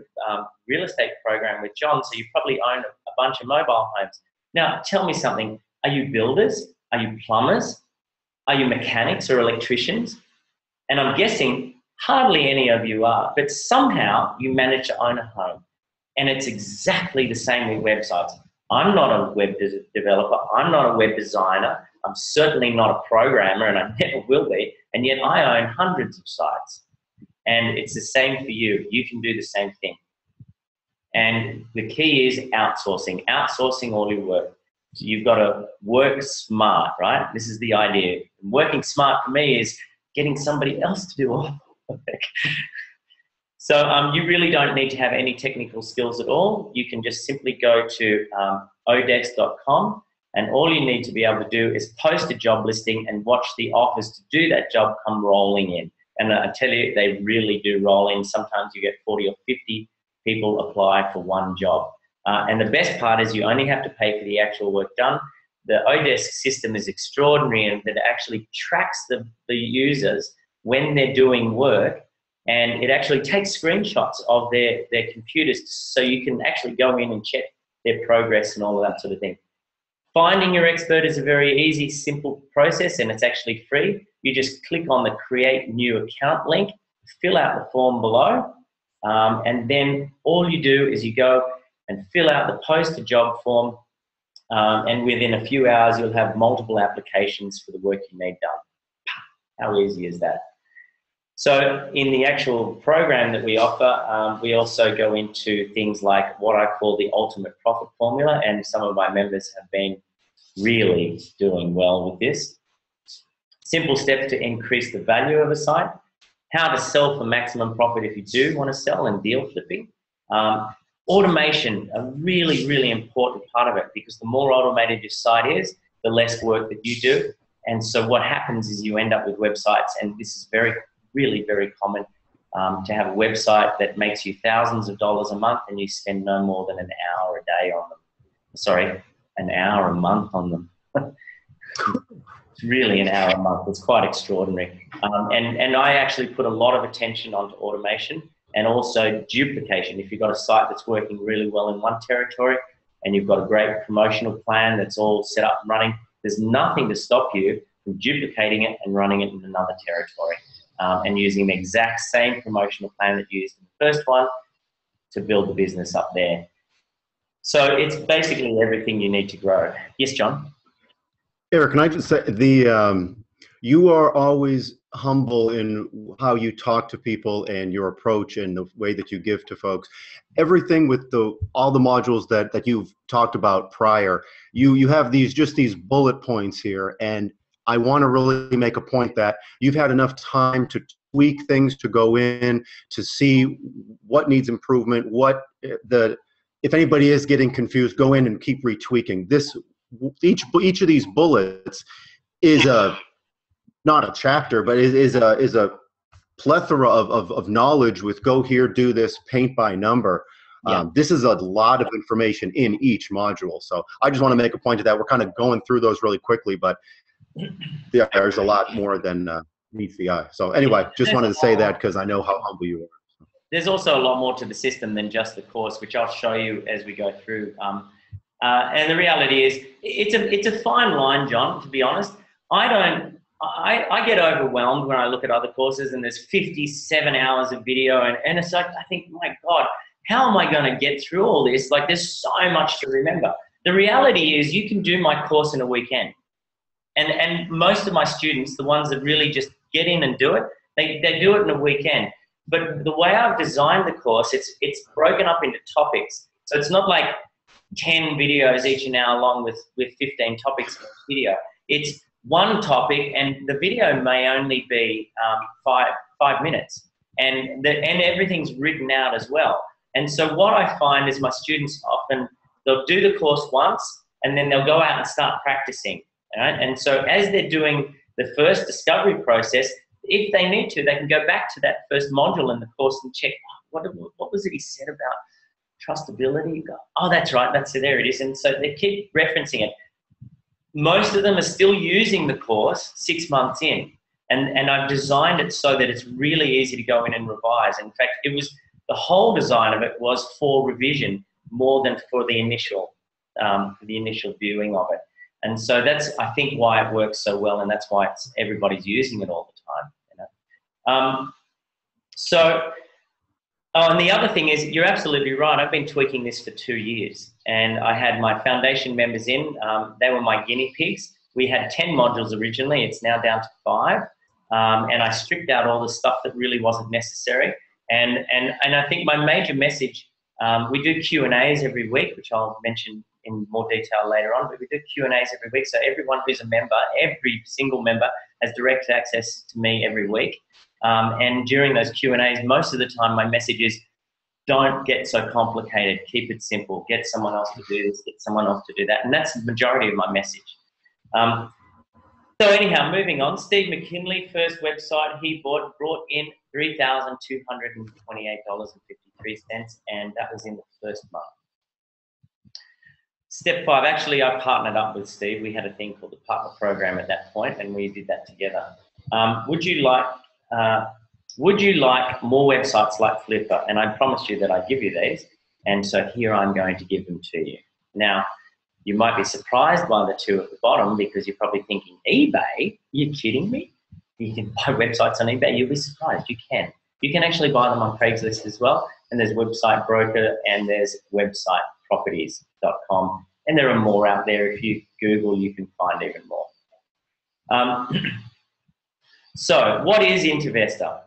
B: real estate program with John, so you probably own a bunch of mobile homes. Now, tell me something. Are you builders? Are you plumbers? Are you mechanics or electricians? And I'm guessing hardly any of you are, but somehow you manage to own a home. And it's exactly the same with websites. I'm not a web developer. I'm not a web designer. I'm certainly not a programmer, and I never will be. And yet I own hundreds of sites. And it's the same for you. You can do the same thing. And the key is outsourcing. Outsourcing all your work. So you've got to work smart, right? This is the idea. Working smart for me is getting somebody else to do all the work. So you really don't need to have any technical skills at all. You can just simply go to odesk.com, and all you need to be able to do is post a job listing and watch the offers to do that job come rolling in. And I tell you, they really do roll in. Sometimes you get 40 or 50 people apply for one job. And the best part is you only have to pay for the actual work done. The Odesk system is extraordinary, and that it actually tracks the users when they're doing work and it actually takes screenshots of their computers so you can actually go in and check their progress and all of that sort of thing. Finding your expert is a very easy, simple process, and it's actually free. You just click on the Create New Account link, fill out the form below, and then all you do is you go and fill out the Post a Job form, and within a few hours you'll have multiple applications for the work you need done. How easy is that? So in the actual program that we offer, we also go into things like what I call the ultimate profit formula, and some of my members have been really doing well with this. Simple steps to increase the value of a site, how to sell for maximum profit if you do want to sell, and deal flipping. Automation, a really, really important part of it, because the more automated your site is, the less work that you do. And so what happens is you end up with websites, and this is really very common, to have a website that makes you thousands of dollars a month and you spend no more than an hour a day on them. Sorry, an hour a month on them. It's really an hour a month. It's quite extraordinary. And I actually put a lot of attention onto automation and also duplication. If you've got a site that's working really well in one territory and you've got a great promotional plan that's all set up and running, there's nothing to stop you from duplicating it and running it in another territory, and using the exact same promotional plan that you used in the first one to build the business up there. So it's basically everything you need to grow. Yes, John?
A: Eric, can I just say, you are always humble in how you talk to people and your approach and the way that you give to folks. Everything with all the modules that you've talked about prior, you have these bullet points here, and I want to really make a point that you've had enough time to tweak things, to go in, to see what needs improvement, if anybody is getting confused, go in and keep retweaking. Each of these bullets is not a chapter, but is a plethora of knowledge with go here, do this, paint by number. Yeah. This is a lot of information in each module. So I just want to make a point of that. We're kind of going through those really quickly, but there's a lot more than meets the eye. So anyway, just wanted to say that because I know how humble you are.
B: There's also a lot more to the system than just the course, which I'll show you as we go through. And the reality is, it's a fine line, John, to be honest. I get overwhelmed when I look at other courses and there's 57 hours of video, and it's like, I think, my God, how am I going to get through all this? Like, there's so much to remember. The reality is you can do my course in a weekend. And most of my students, the ones that really just get in and do it, they do it in a weekend. But the way I've designed the course, it's broken up into topics. So it's not like 10 videos each an hour long with 15 topics in each video. It's one topic, and the video may only be 5 minutes, and everything's written out as well. And so what I find is my students often, they'll do the course once, and then they'll go out and start practicing. Right? And so as they're doing the first discovery process, if they need to, they can go back to that first module in the course and check, what was it he said about trustability? Oh, that's right, there it is. And so they keep referencing it. Most of them are still using the course 6 months in. And I've designed it so that it's really easy to go in and revise. In fact, the whole design of it was for revision more than for the initial viewing of it. And so that's, I think, why it works so well, and that's why everybody's using it all the time. You know? And the other thing is, you're absolutely right. I've been tweaking this for 2 years, and I had my foundation members in. They were my guinea pigs. We had 10 modules originally. It's now down to 5, and I stripped out all the stuff that really wasn't necessary. And I think my major message, we do Q&As every week, which I'll mention in more detail later on, but we do Q&As every week. So everyone who's a member, every single member has direct access to me every week. And during those Q&As, most of the time my message is, don't get so complicated, keep it simple, get someone else to do this, get someone else to do that. And that's the majority of my message. So anyhow, moving on, Steve McKinley, first website he brought in $3,228.53, and that was in the first month. Step 5, actually I partnered up with Steve. We had a thing called the partner program at that point, and we did that together. Would you like would you like more websites like Flipper? And I promised you that I'd give you these. And so here I'm going to give them to you. Now, you might be surprised by the two at the bottom because you're probably thinking, eBay? You're kidding me? You can buy websites on eBay? You'll be surprised. You can. You can actually buy them on Craigslist as well. And there's Website Broker and there's websiteproperties.com. And there are more out there. If you Google, you can find even more. So what is Intervestor?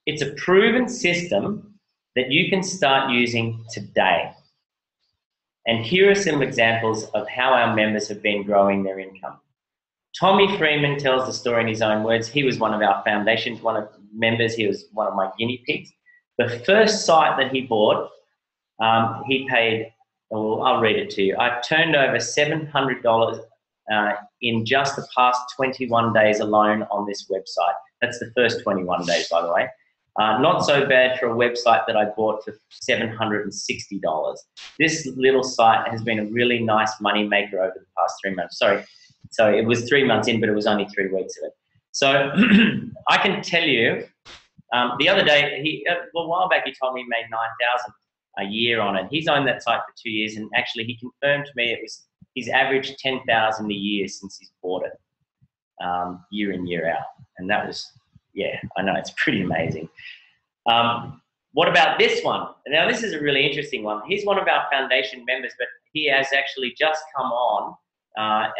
B: It's a proven system that you can start using today. And here are some examples of how our members have been growing their income. Tommy Freeman tells the story in his own words. He was one of our foundations, one of members. He was one of my guinea pigs. The first site that he bought, he paid, well, I'll read it to you. I've turned over $700 in just the past 21 days alone on this website. That's the first 21 days, by the way. Not so bad for a website that I bought for $760. This little site has been a really nice money maker over the past 3 months. Sorry, so it was 3 months in, but it was only 3 weeks of it. So I can tell you, the other day, a while back, he told me he made $9,000 a year on it. He's owned that site for 2 years, and actually he confirmed to me he's averaged $10,000 a year since he's bought it, year in, year out. And that was, yeah, I know, it's pretty amazing. What about this one? Now, this is a really interesting one. He's one of our foundation members, but he has actually just come on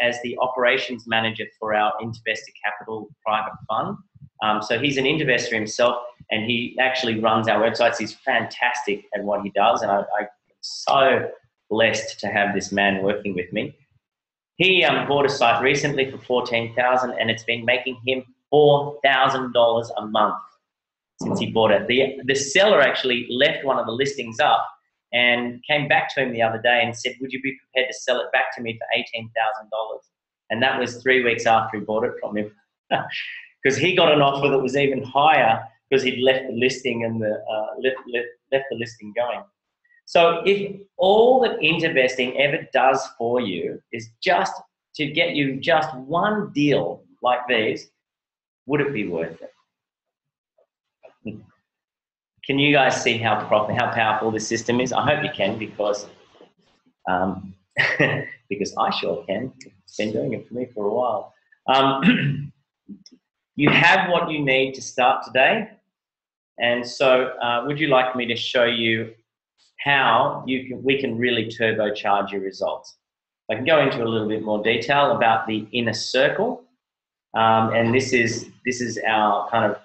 B: as the operations manager for our Intervestor Capital private fund. So he's an investor himself, and he actually runs our websites. He's fantastic at what he does, and I'm so blessed to have this man working with me. He bought a site recently for $14,000, and it's been making him $4,000 a month since he bought it. The seller actually left one of the listings up and came back to him the other day and said, would you be prepared to sell it back to me for $18,000? And that was 3 weeks after he bought it from him, because he got an offer that was even higher because he'd left the listing and left the listing going. So if all that Intervesting ever does for you is just to get you just one deal like these, would it be worth it? Can you guys see how powerful this system is? I hope you can, because because I sure can. It's been doing it for me for a while. You have what you need to start today. And so would you like me to show you how we can really turbocharge your results? I can go into a little bit more detail about the inner circle. And this is our kind of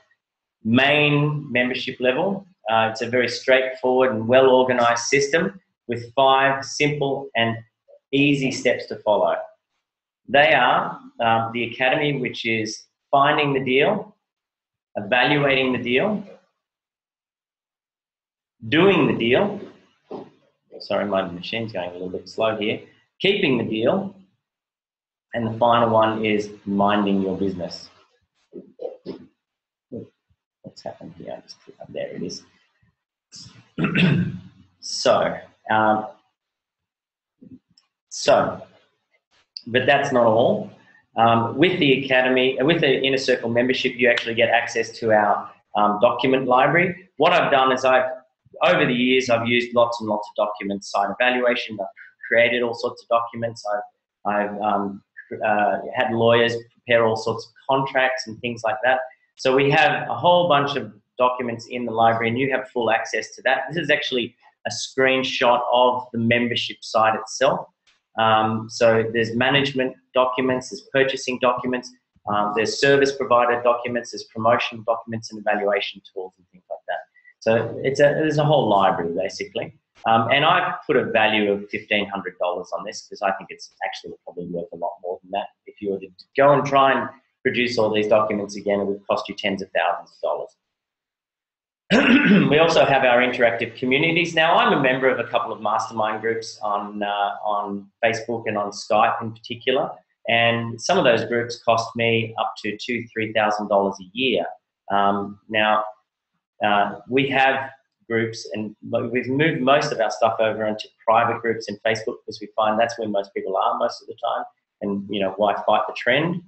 B: main membership level. It's a very straightforward and well-organized system with 5 simple and easy steps to follow. They are the Academy, which is finding the deal, evaluating the deal, doing the deal. Sorry, my machine's going a little bit slow here. Keeping the deal. And the final one is minding your business. What's happened here? I just click up. There it is. But that's not all. With the Academy, with the Inner Circle membership, you actually get access to our document library. What I've done is over the years, I've used lots and lots of documents, site evaluation. I've created all sorts of documents. I've had lawyers prepare all sorts of contracts and things like that. So we have a whole bunch of documents in the library, and you have full access to that. This is actually a screenshot of the membership site itself. So there's management documents, there's purchasing documents, there's service provider documents, there's promotion documents and evaluation tools and things like that. So there's a whole library basically. And I've put a value of $1,500 on this because I think it's actually probably worth a lot more than that. If you were to go and try and produce all these documents again, it would cost you tens of thousands of dollars. We also have our interactive communities. Now, I'm a member of a couple of mastermind groups on Facebook and on Skype in particular, and some of those groups cost me up to $2,000–3,000 a year. Now, we have groups, and we've moved most of our stuff over into private groups in Facebook because we find that's where most people are most of the time, and why fight the trend?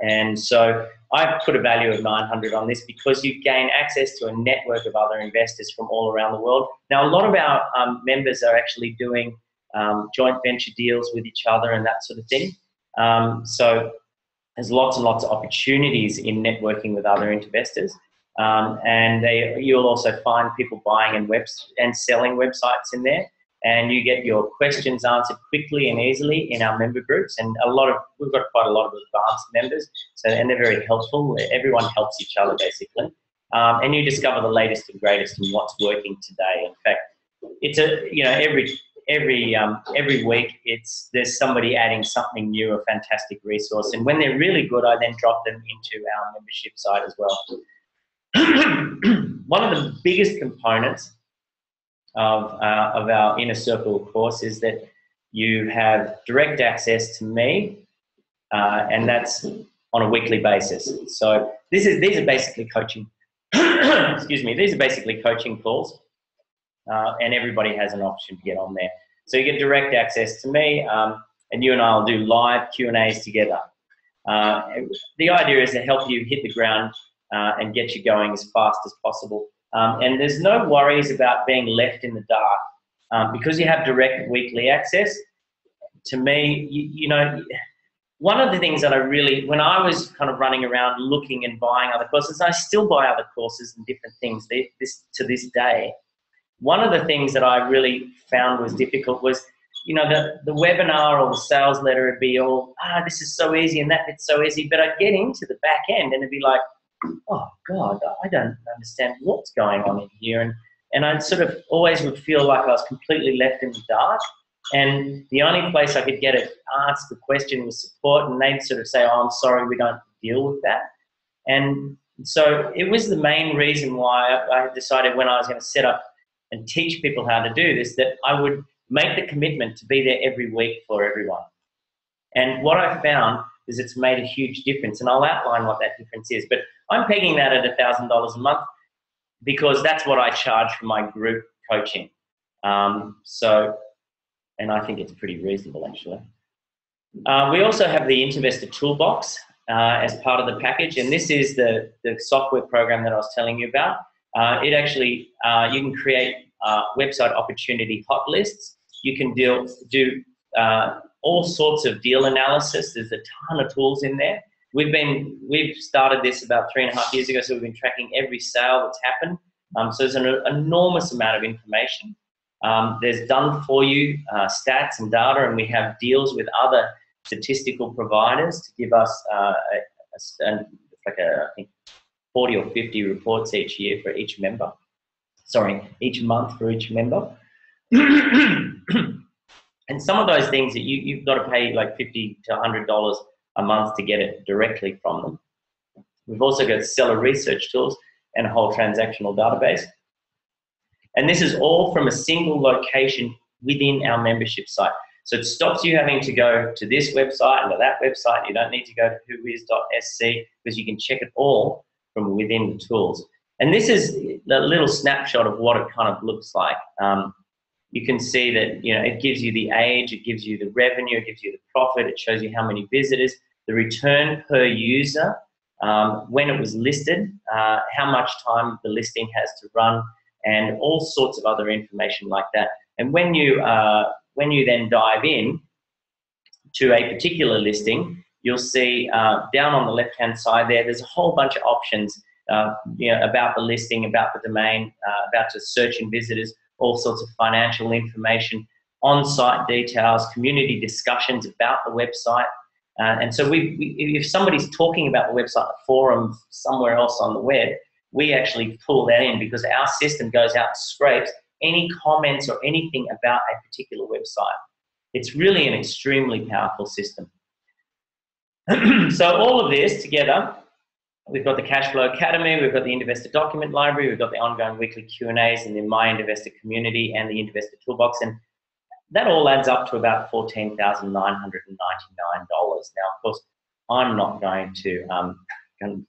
B: And so I put a value of 900 on this because you gain access to a network of other investors from all around the world. Now, a lot of our members are actually doing joint venture deals with each other and that sort of thing. So there's lots and lots of opportunities in networking with other investors. You'll also find people buying and selling websites in there. And you get your questions answered quickly and easily in our member groups. And we've got quite a lot of advanced members, and they're very helpful. Everyone helps each other basically. And you discover the latest and greatest in what's working today. In fact, it's every week there's somebody adding something new, a fantastic resource. And when they're really good, I then drop them into our membership site as well. One of the biggest components of our Inner Circle course is that you have direct access to me, and that's on a weekly basis. So these are basically coaching. Excuse me. These are basically coaching calls, and everybody has an option to get on there. So you get direct access to me, and you and I will do live Q&As together. The idea is to help you hit the ground and get you going as fast as possible. And there's no worries about being left in the dark because you have direct weekly access. To me, you know, one of the things that when I was kind of running around looking and buying other courses, I still buy other courses and different things to this day. One of the things that I really found was difficult was, you know, the webinar or the sales letter would be all, this is so easy and that bit's so easy, but I'd get into the back end and it'd be like, oh God, I don't understand what's going on in here. And I sort of always would feel like I was completely left in the dark. And the only place I could get it asked the question was support, and they'd sort of say, oh, I'm sorry, we don't deal with that. And so it was the main reason why I decided when I was going to set up and teach people how to do this, that I would make the commitment to be there every week for everyone. And what I found is it's made a huge difference, and I'll outline what that difference is. But I'm pegging that at $1,000 a month because that's what I charge for my group coaching. And I think it's pretty reasonable, actually. We also have the Investor Toolbox as part of the package, and this is the software program that I was telling you about. It actually, you can create website opportunity hot lists. You can do all sorts of deal analysis. There's a ton of tools in there. We've started this about 3.5 years ago, so we've been tracking every sale that's happened. So there's an enormous amount of information. There's done for you stats and data, and we have deals with other statistical providers to give us I think 40 or 50 reports each year for each member. Sorry, each month for each member. And some of those things that you've got to pay like $50 to $100 a month to get it directly from them. We've also got seller research tools and a whole transactional database. And this is all from a single location within our membership site. So it stops you having to go to this website and to that website. You don't need to go to whois.sc because you can check it all from within the tools. And this is a little snapshot of what it kind of looks like. You can see that, you know, it gives you the age, it gives you the revenue, it gives you the profit, it shows you how many visitors, the return per user, when it was listed, how much time the listing has to run, and all sorts of other information like that. And when you then dive in to a particular listing, you'll see down on the left-hand side there's a whole bunch of options, you know, about the listing, about the domain, about the search and visitors, all sorts of financial information, on-site details, community discussions about the website. And so if somebody's talking about the website, a forum somewhere else on the web, we actually pull that in because our system goes out and scrapes any comments or anything about a particular website. It's really an extremely powerful system. So all of this together, we've got the Cashflow Academy, we've got the Investor Document Library, we've got the ongoing weekly Q&As and the My Investor community and the Investor Toolbox, and that all adds up to about $14,999. Now, of course, I'm not going to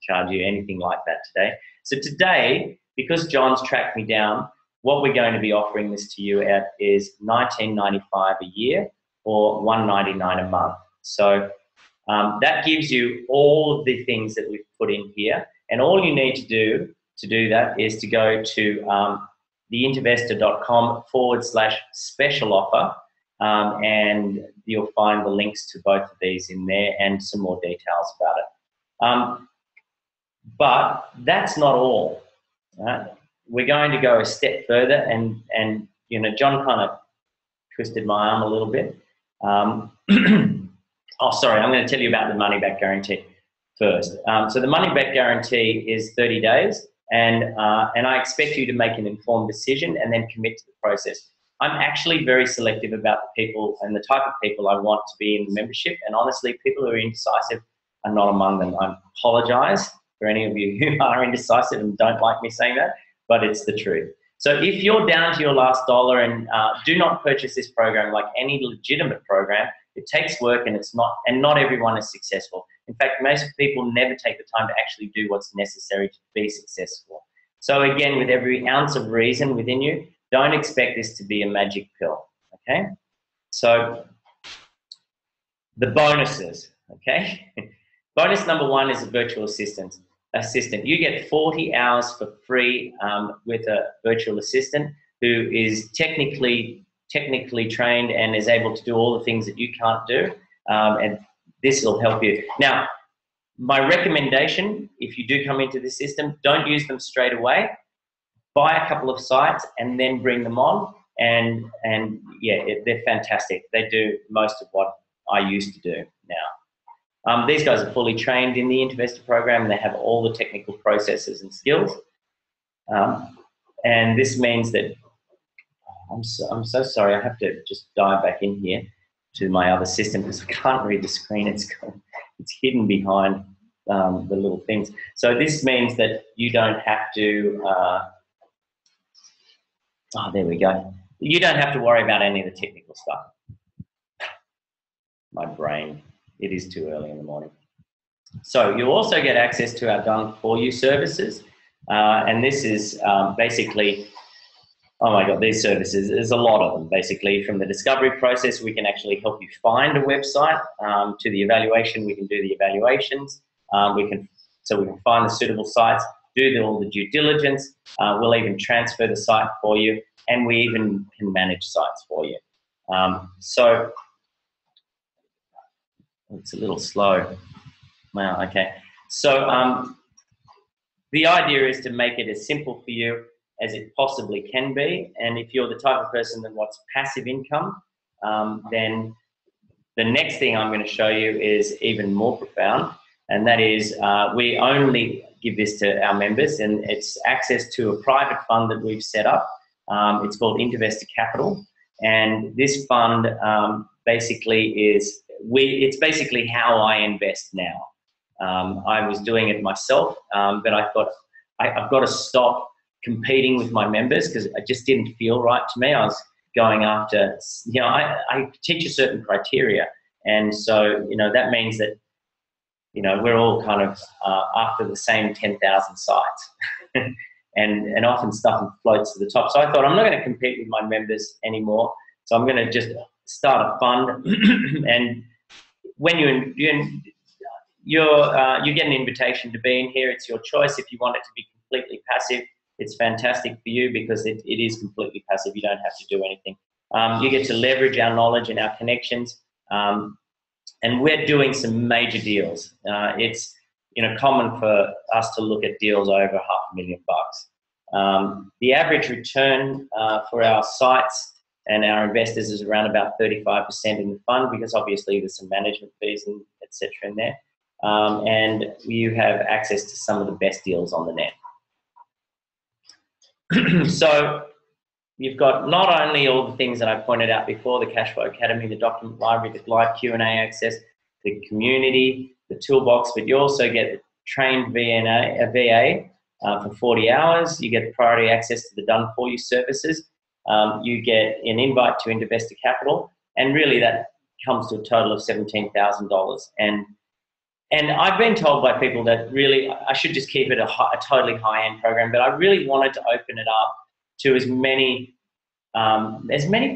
B: charge you anything like that today. So today, because John's tracked me down, what we're going to be offering this to you at is $19.95 a year or $199 a month. So That gives you all of the things that we've put in here. And all you need to do that is to go to theintervestor.com/special offer, and you'll find the links to both of these in there and some more details about it. But that's not all. Right? We're going to go a step further, and you know, John kind of twisted my arm a little bit. Oh, sorry, I'm going to tell you about the money back guarantee first. So the money back guarantee is 30 days, and I expect you to make an informed decision and then commit to the process. I'm actually very selective about the people and the type of people I want to be in the membership, and honestly, people who are indecisive are not among them. I apologise for any of you who are indecisive and don't like me saying that, but it's the truth. So if you're down to your last dollar, and do not purchase this program like any legitimate program. It takes work, and not everyone is successful. In fact, most people never take the time to actually do what's necessary to be successful. So again, with every ounce of reason within you, don't expect this to be a magic pill, okay? So the bonuses, okay? Bonus number 1 is a virtual assistant. You get 40 hours for free with a virtual assistant who is technically trained and is able to do all the things that you can't do, and this will help you. Now, my recommendation, if you do come into this system, don't use them straight away. Buy a couple of sites and then bring them on, and yeah, they're fantastic. They do most of what I used to do now. These guys are fully trained in the Intervestor program, and they have all the technical processes and skills. And this means that, I'm so sorry, I have to just dive back in here to my other system because I can't read the screen. It's hidden behind the little things. So this means that you don't have to, there we go. You don't have to worry about any of the technical stuff. My brain. It is too early in the morning. So you'll also get access to our Done For You services. And this is basically, oh my God, these services, there's a lot of them. Basically, from the discovery process, we can actually help you find a website, to the evaluation, we can do the evaluations. We can find the suitable sites, do all the due diligence. We'll even transfer the site for you, and we even can manage sites for you. So it's a little slow. Wow, okay. So the idea is to make it as simple for you as it possibly can be. And if you're the type of person that wants passive income, then the next thing I'm going to show you is even more profound. And that is we only give this to our members, and it's access to a private fund that we've set up. It's called Intervestor Capital. And this fund basically it's basically how I invest now. I was doing it myself, but I thought I've got to stop competing with my members because it just didn't feel right to me. I was going after, you know, I teach a certain criteria, and so, you know, that means that, you know, we're all kind of after the same 10,000 sites, and often stuff floats to the top. So I thought I'm not going to compete with my members anymore. So I'm going to just start a fund, and when you get an invitation to be in here, it's your choice. If you want it to be completely passive, it's fantastic for you because it is completely passive. You don't have to do anything. You get to leverage our knowledge and our connections, and we're doing some major deals. It's, you know, common for us to look at deals over $500,000. The average return for our sites and our investors is around about 35% in the fund, because obviously there's some management fees and etc. in there. And you have access to some of the best deals on the net. So you've got not only all the things that I pointed out before, the Cashflow Academy, the document library, the live Q&A access, the community, the toolbox, but you also get the trained VA for 40 hours. You get priority access to the Done For You services. You get an invite to Intervestor Capital, and really that comes to a total of $17,000. And I've been told by people that really I should just keep it a totally high-end program, but I really wanted to open it up to as many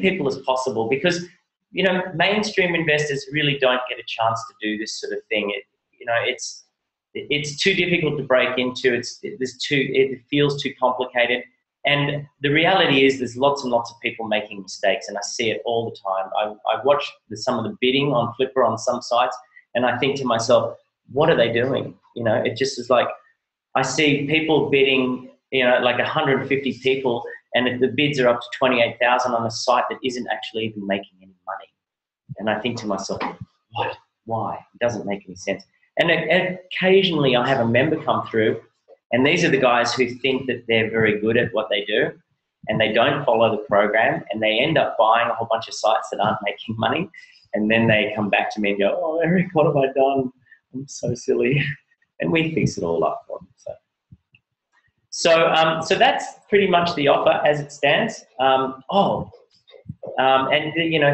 B: people as possible, because mainstream investors really don't get a chance to do this sort of thing. It's too difficult to break into. It feels too complicated. And the reality is there's lots and lots of people making mistakes, and I see it all the time. I watch some of the bidding on Flipper on some sites, and I think to myself, what are they doing? It just is like, I see people bidding, like 150 people, and if the bids are up to 28,000 on a site that isn't actually even making any money. And I think to myself, what? Why? It doesn't make any sense. And occasionally I have a member come through, and these are the guys who think that they're very good at what they do, and they don't follow the program, and they end up buying a whole bunch of sites that aren't making money. And then they come back to me and go, oh, Eric, what have I done? I'm so silly. And we fix it all up for them. So that's pretty much the offer as it stands.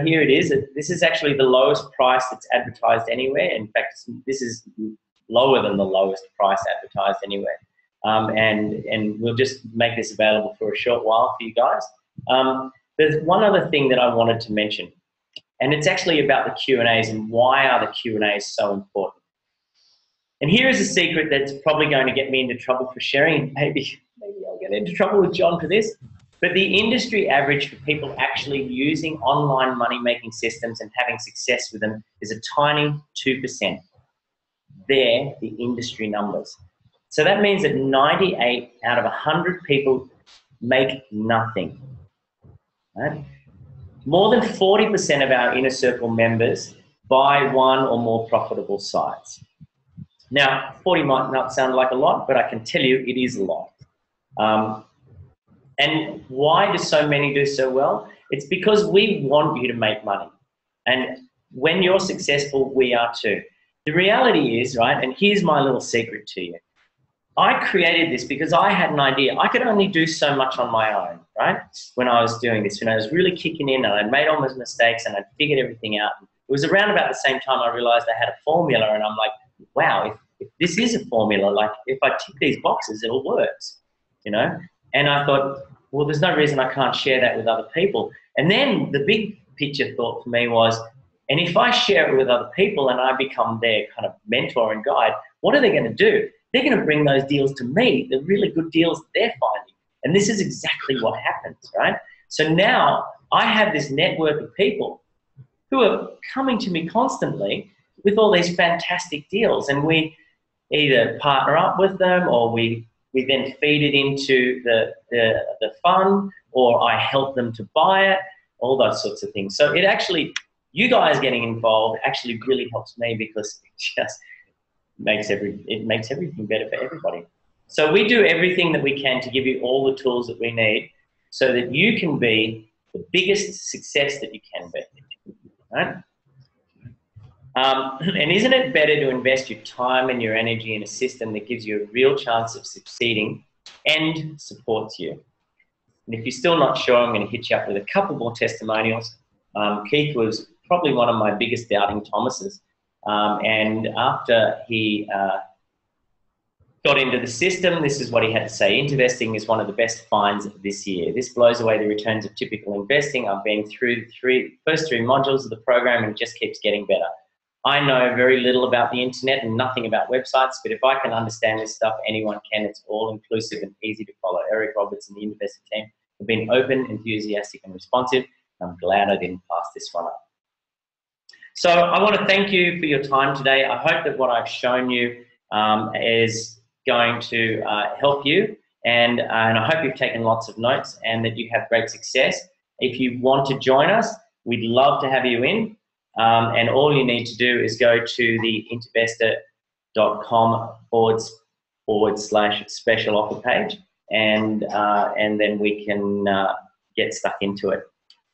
B: Here it is. This is actually the lowest price that's advertised anywhere. In fact, this is lower than the lowest price advertised anywhere. And we'll just make this available for a short while for you guys. There's one other thing that I wanted to mention, and it's actually about the Q&As and why are the Q&As so important. And here is a secret that's probably going to get me into trouble for sharing. Maybe I'll get into trouble with John for this. But the industry average for people actually using online money-making systems and having success with them is a tiny 2%. They're the industry numbers. So that means that 98 out of 100 people make nothing. Right? More than 40% of our inner circle members buy one or more profitable sites. Now, 40 might not sound like a lot, but I can tell you it is a lot. And why do so many do so well? It's because we want you to make money. And when you're successful, we are too. The reality is, right, and here's my little secret to you. I created this because I had an idea. I could only do so much on my own, right, when I was doing this. When I was really kicking in and I'd made all my mistakes and I'd figured everything out. It was around about the same time I realized I had a formula, and I'm like, wow, if this is a formula, like if I tick these boxes, it all works, And I thought, well, there's no reason I can't share that with other people. And then the big picture thought for me was, and if I share it with other people and I become their kind of mentor and guide, what are they going to do? They're going to bring those deals to me, the really good deals that they're finding. And this is exactly what happens, right? So now I have this network of people who are coming to me constantly with all these fantastic deals, and we either partner up with them, or we then feed it into the fund, or I help them to buy it, all those sorts of things. So it actually, you guys getting involved actually really helps me, because it just makes everything better for everybody. So we do everything that we can to give you all the tools that we need so that you can be the biggest success that you can be, right? And isn't it better to invest your time and your energy in a system that gives you a real chance of succeeding and supports you? And if you're still not sure, I'm going to hit you up with a couple more testimonials. Keith was probably one of my biggest doubting Thomases. And after he got into the system, this is what he had to say: "Investing is one of the best finds this year. This blows away the returns of typical investing. I've been through the first three modules of the program, and it just keeps getting better. I know very little about the internet and nothing about websites, but if I can understand this stuff, anyone can. It's all inclusive and easy to follow. Eric Roberts and the Investor team have been open, enthusiastic, and responsive. I'm glad I didn't pass this one up." So I want to thank you for your time today. I hope that what I've shown you is going to help you, and I hope you've taken lots of notes and that you have great success. If you want to join us, we'd love to have you in. And all you need to do is go to the investor.com/special offer page, and then we can get stuck into it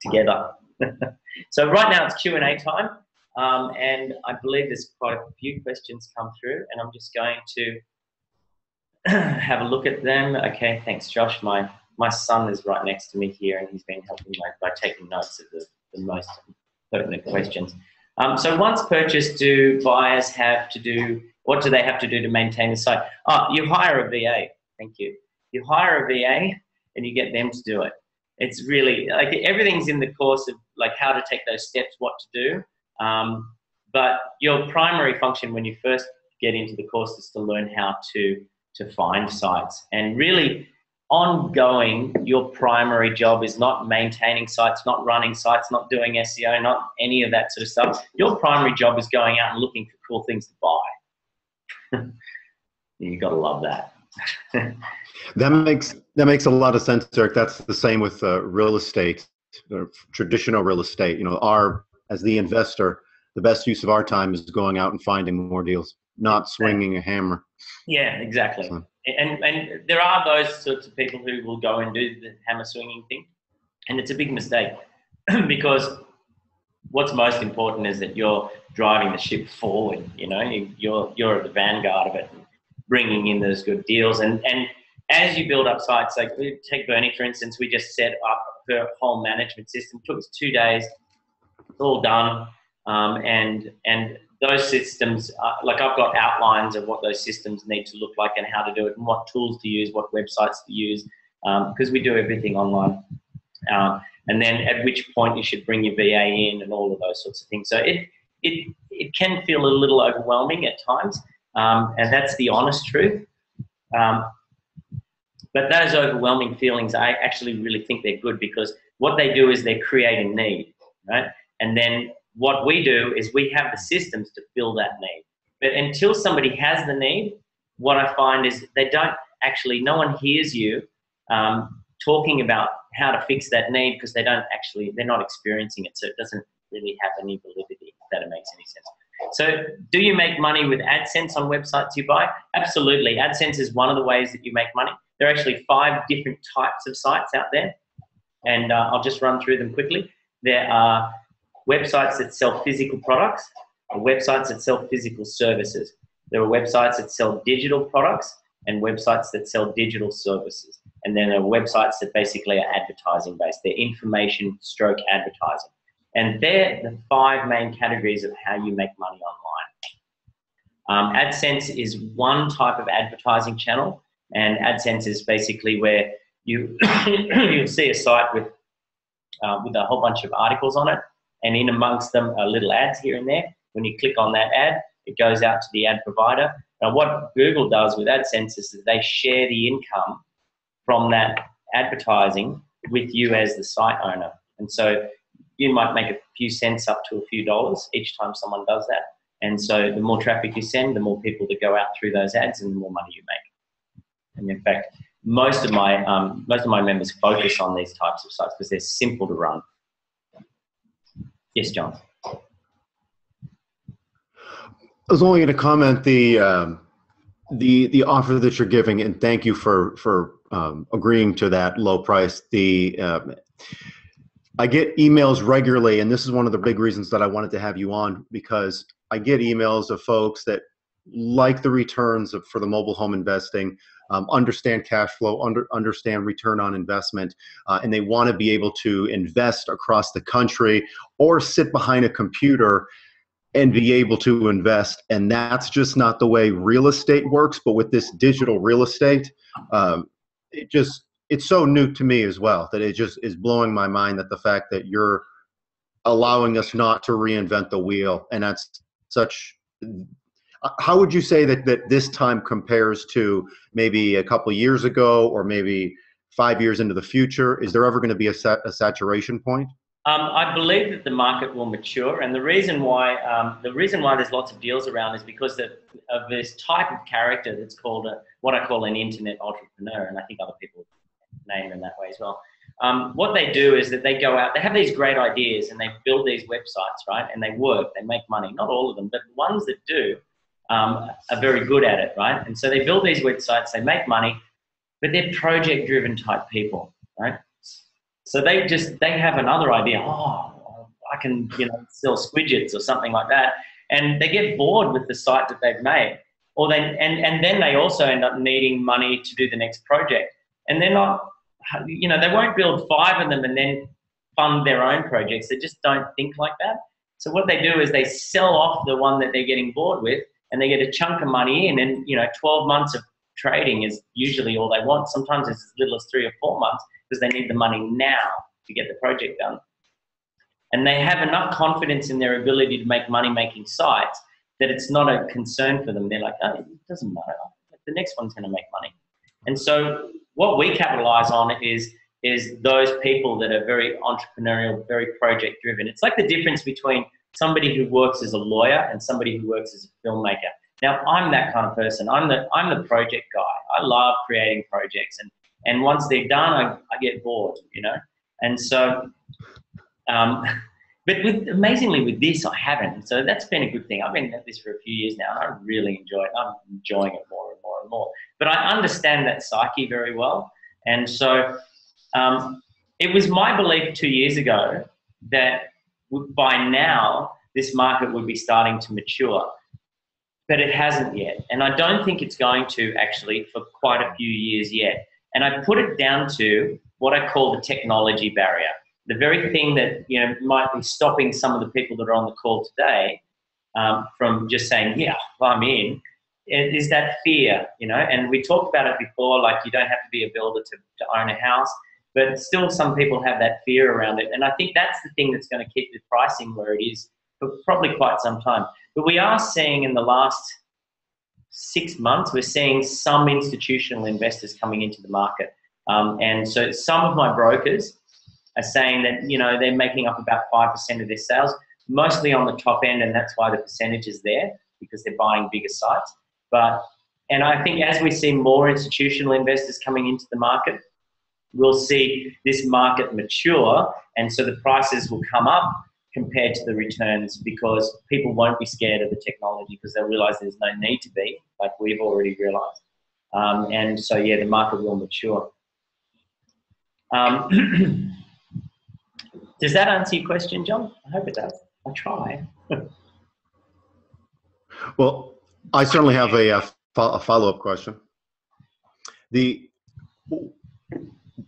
B: together. So right now it's Q&A time, and I believe there's quite a few questions come through, and I'm just going to have a look at them. Okay, thanks, Josh. My son is right next to me here, and he's been helping by taking notes of the most pertinent questions. So once purchased, do buyers have to do, what do they have to do to maintain the site? You hire a VA. Thank you. You hire a VA and you get them to do it. It's really, like, everything's in the course of like how to take those steps, what to do. But your primary function when you first get into the course is to learn how to find sites. And really, ongoing, your primary job is not maintaining sites, not running sites, not doing SEO, not any of that sort of stuff. Your primary job is going out and looking for cool things to buy. You got to love that.
A: That makes a lot of sense, Eric. That's the same with real estate, traditional real estate. You know, as the investor, the best use of our time is going out and finding more deals, not swinging a hammer.
B: Yeah, exactly.
A: So.
B: And there are those sorts of people who will go and do the hammer swinging thing, and it's a big mistake because what's most important is that you're driving the ship forward. You know, you're at the vanguard of it, bringing in those good deals. And as you build up sites, like take Bernie for instance, we just set up her whole management system. It took us 2 days. It's all done, and those systems, like I've got outlines of what those systems need to look like and how to do it and what tools to use, what websites to use, because we do everything online. And then at which point you should bring your VA in and all of those sorts of things. So it can feel a little overwhelming at times, and that's the honest truth. But those overwhelming feelings, I actually really think they're good because what they do is they create a need, right? And then what we do is we have the systems to fill that need. But until somebody has the need, what I find is they don't actually, no one hears you talking about how to fix that need because they're not experiencing it. So it doesn't really have any validity, if that makes any sense. So do you make money with AdSense on websites you buy? Absolutely. AdSense is one of the ways that you make money. There are actually 5 different types of sites out there, and I'll just run through them quickly. There are websites that sell physical products, websites that sell physical services. There are websites that sell digital products and websites that sell digital services. And then there are websites that basically are advertising based. They're information stroke advertising. And they're the 5 main categories of how you make money online. AdSense is one type of advertising channel, and AdSense is basically where you'll see a site with a whole bunch of articles on it, and in amongst them are little ads here and there. When you click on that ad, it goes out to the ad provider. Now, what Google does with AdSense is that they share the income from that advertising with you as the site owner. And so you might make a few cents up to a few dollars each time someone does that. And so the more traffic you send, the more people that go out through those ads and the more money you make. And in fact, most of my members focus on these types of sites because they're simple to run. Yes, John.
A: I was only going to comment the offer that you're giving, and thank you for agreeing to that low price. I get emails regularly, and this is one of the big reasons that I wanted to have you on, because I get emails of folks that like the returns for the mobile home investing, understand cash flow, understand return on investment, and they want to be able to invest across the country or sit behind a computer and be able to invest. And that's just not the way real estate works. But with this digital real estate, it's so new to me as well that it just is blowing my mind that the fact that you're allowing us not to reinvent the wheel. And that's such, how would you say that this time compares to maybe a couple of years ago or maybe 5 years into the future? Is there ever going to be a saturation point?
B: I believe that the market will mature, and the reason why there's lots of deals around is because of this type of character that's called what I call an internet entrepreneur, and I think other people name them that way as well. What they do is that they go out, they have these great ideas, and they build these websites, right? And they work, they make money. Not all of them, but the ones that do are very good at it, right? And so they build these websites, they make money, but they're project-driven type people, right? So they have another idea. Oh, I can, sell squidgets or something like that, and they get bored with the site that they've made, or and then they also end up needing money to do the next project, and they're not, they won't build 5 of them and then fund their own projects. They just don't think like that. So what they do is they sell off the one that they're getting bored with, and they get a chunk of money in, and 12 months of trading is usually all they want. Sometimes it's as little as 3 or 4 months, because they need the money now to get the project done. and they have enough confidence in their ability to make money-making sites that it's not a concern for them. They're like, oh, it doesn't matter. The next one's going to make money. And so what we capitalize on is those people that are very entrepreneurial, very project-driven. It's like the difference between somebody who works as a lawyer and somebody who works as a filmmaker. Now, I'm that kind of person. I'm the project guy. I love creating projects, and once they're done, I get bored, you know. And so, but amazingly with this, I haven't. So that's been a good thing. I've been at this for a few years now, and I really enjoy it. I'm enjoying it more and more and more. But I understand that psyche very well, and so it was my belief 2 years ago that by now this market would be starting to mature. But it hasn't yet. And I don't think it's going to actually for quite a few years yet. And I put it down to what I call the technology barrier. The very thing that, you know, might be stopping some of the people that are on the call today from just saying, yeah, I'm in, is that fear, you know. And we talked about it before, like you don't have to be a builder to own a house, but still some people have that fear around it. And I think that's the thing that's going to keep the pricing where it is for probably quite some time. But we are seeing in the last 6 months, we're seeing some institutional investors coming into the market. And so some of my brokers are saying that, you know, they're making up about 5% of their sales, mostly on the top end, and that's why the percentage is there, because they're buying bigger sites. And I think as we see more institutional investors coming into the market, we'll see this market mature, and so the prices will come up compared to the returns, because people won't be scared of the technology because they'll realise there's no need to be, like we've already realised. And so, yeah, the market will mature. Does that answer your question, John? I hope it does. I'll try.
A: Well, I certainly have a follow-up question.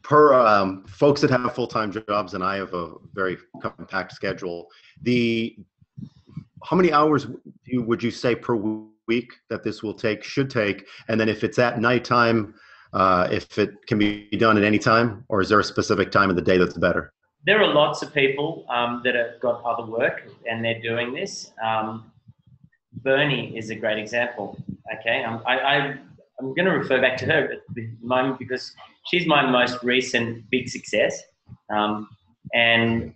A: Per folks that have full-time jobs, and I have a very compact schedule, how many hours would you say per week that this should take? And then if it's at nighttime, if it can be done at any time, or is there a specific time of the day that's better?
B: There are lots of people that have got other work and they're doing this. Bernie is a great example. Okay, I'm going to refer back to her at the moment because she's my most recent big success. And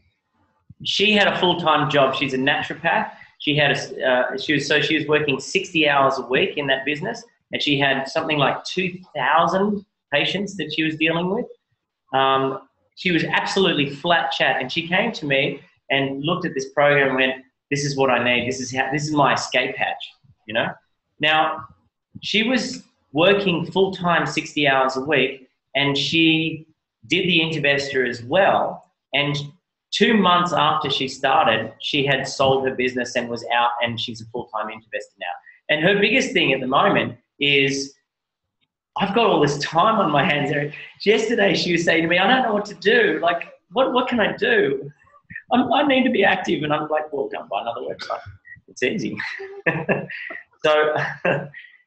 B: she had a full-time job. She's a naturopath. She was working 60 hours a week in that business, and she had something like 2,000 patients that she was dealing with. She was absolutely flat chat, and she came to me and looked at this program and went, "This is what I need. This is my escape hatch." You know. Now, she was working full-time 60 hours a week, and she did the Intervestor as well. And 2 months after she started, she had sold her business and was out, and she's a full-time Intervestor now. And her biggest thing at the moment is, I've got all this time on my hands, Eric. Yesterday she was saying to me, I don't know what to do. Like, what can I do? I need to be active. And I'm like, well, go and buy another website. It's easy.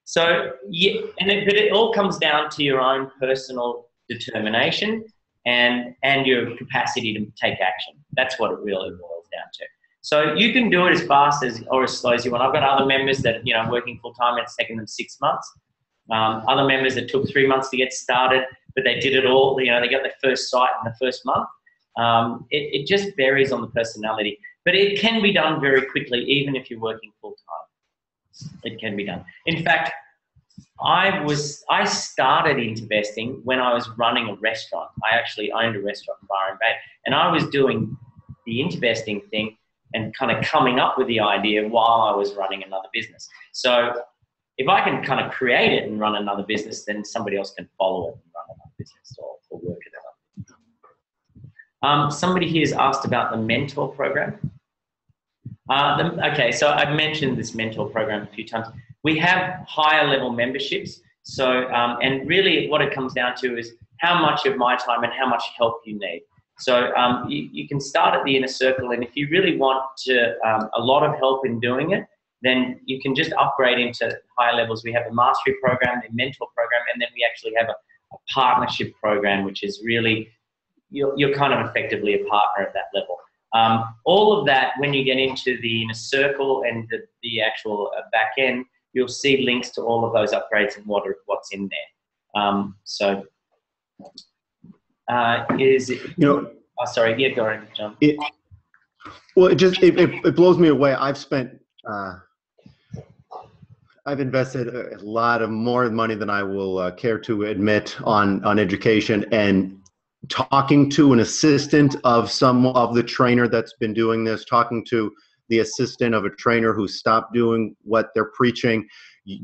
B: So yeah, but it all comes down to your own personal determination and your capacity to take action. That's what it really boils down to. So you can do it as fast as or as slow as you want. I've got other members that, you know, working full time, it's taken them 6 months. Other members that took 3 months to get started, but they did it all. You know, they got their first site in the first month. It just varies on the personality, but it can be done very quickly, even if you're working full time. It can be done. In fact, I started investing when I was running a restaurant. I actually owned a restaurant in Byron Bay, and I was doing the investing thing and kind of coming up with the idea while I was running another business. So if I can kind of create it and run another business, then somebody else can follow it and run another business or work it out. Somebody here has asked about the mentor program. Okay, so I've mentioned this mentor program a few times. We have higher level memberships. So, and really what it comes down to is how much of my time and how much help you need. So you can start at the inner circle, and if you really want a lot of help in doing it, then you can just upgrade into higher levels. We have a mastery program, a mentor program, and then we actually have a partnership program, which is really, you're kind of effectively a partner at that level. All of that, when you get into the inner circle and the actual back end, you'll see links to all of those upgrades and what's in there. Is it, oh, sorry, yeah, go ahead, John.
A: It blows me away. I've invested a lot of more money than I will care to admit on education, and talking to an assistant of the trainer that's been doing this, talking to the assistant of a trainer who stopped doing what they're preaching.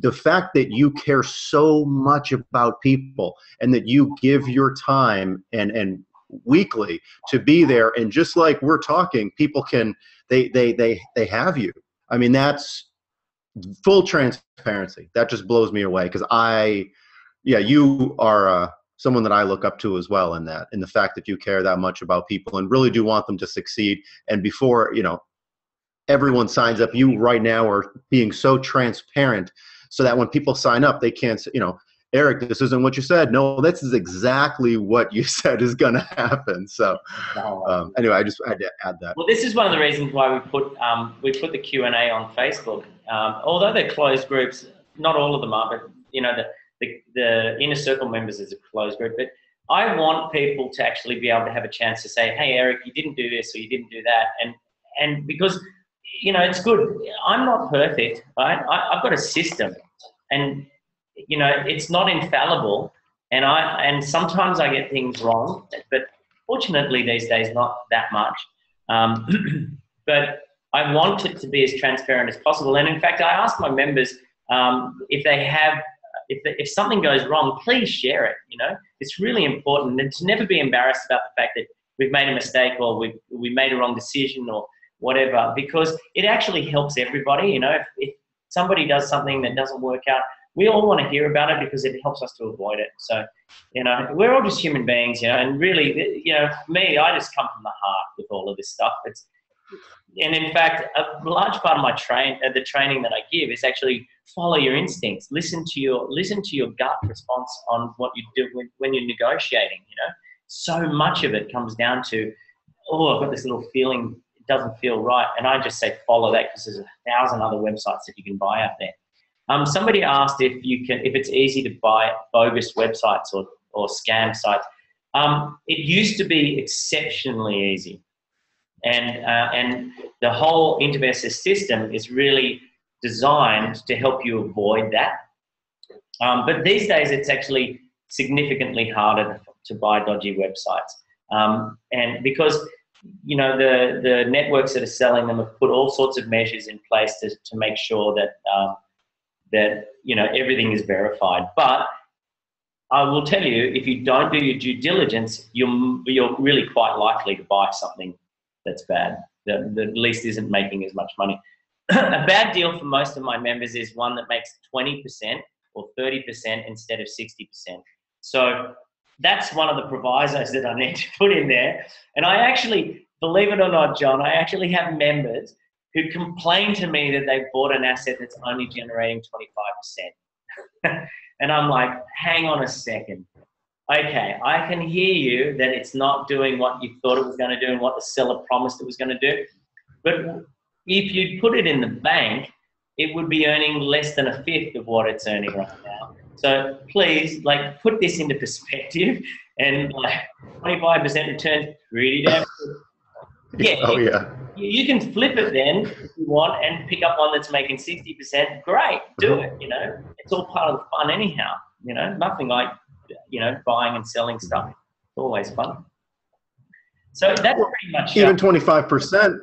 A: The fact that you care so much about people and that you give your time and weekly to be there, and just like we're talking, people can they have you. I mean, that's full transparency. That just blows me away, because you are someone that I look up to as well in the fact that you care that much about people and really do want them to succeed. And before everyone signs up, you right now are being so transparent so that when people sign up, they can't say, Eric, this isn't what you said. No, this is exactly what you said is going to happen. So anyway, I just had to add that.
B: Well, this is one of the reasons why we put the Q&A on Facebook. Although they're closed groups, not all of them are, but the inner circle members is a closed group. But I want people to actually be able to have a chance to say, hey, Eric, you didn't do this or you didn't do that. And because, it's good. I'm not perfect, right? I've got a system, and, it's not infallible. And sometimes I get things wrong, but fortunately these days, not that much. But I want it to be as transparent as possible. And in fact, I ask my members, if something goes wrong, please share it. It's really important, and to never be embarrassed about the fact that we've made a mistake or we made a wrong decision or whatever, because it actually helps everybody. If somebody does something that doesn't work out, we all want to hear about it because it helps us to avoid it. So, we're all just human beings, and really, for me, I just come from the heart with all of this stuff. And in fact, a large part of my the training that I give is actually follow your instincts. Listen to your gut response on what you do when you're negotiating. So much of it comes down to, I've got this little feeling, it doesn't feel right, and I just say follow that, because there's 1,000 other websites that you can buy out there. Somebody asked if it's easy to buy bogus websites or scam sites. It used to be exceptionally easy. And the whole InterVestor system is really designed to help you avoid that. But these days, it's actually significantly harder to buy dodgy websites. And because, the networks that are selling them have put all sorts of measures in place to make sure that everything is verified. But I will tell you, if you don't do your due diligence, you're really quite likely to buy something that's bad, that at least isn't making as much money. A bad deal for most of my members is one that makes 20% or 30% instead of 60%. So that's one of the provisos that I need to put in there. And I actually, believe it or not, John, I actually have members who complain to me that they've bought an asset that's only generating 25%. And I'm like, hang on a second. Okay, I can hear you that it's not doing what you thought it was going to do and what the seller promised it was going to do. But if you put it in the bank, it would be earning less than 1/5 of what it's earning right now. So please, put this into perspective, and 25% returns pretty damn good. Yeah.
A: Oh, yeah.
B: You can flip it then if you want and pick up one that's making 60%. Great, do it. It's all part of the fun anyhow. Nothing like buying and selling stuff. It's always fun. So that's pretty much
A: even 25%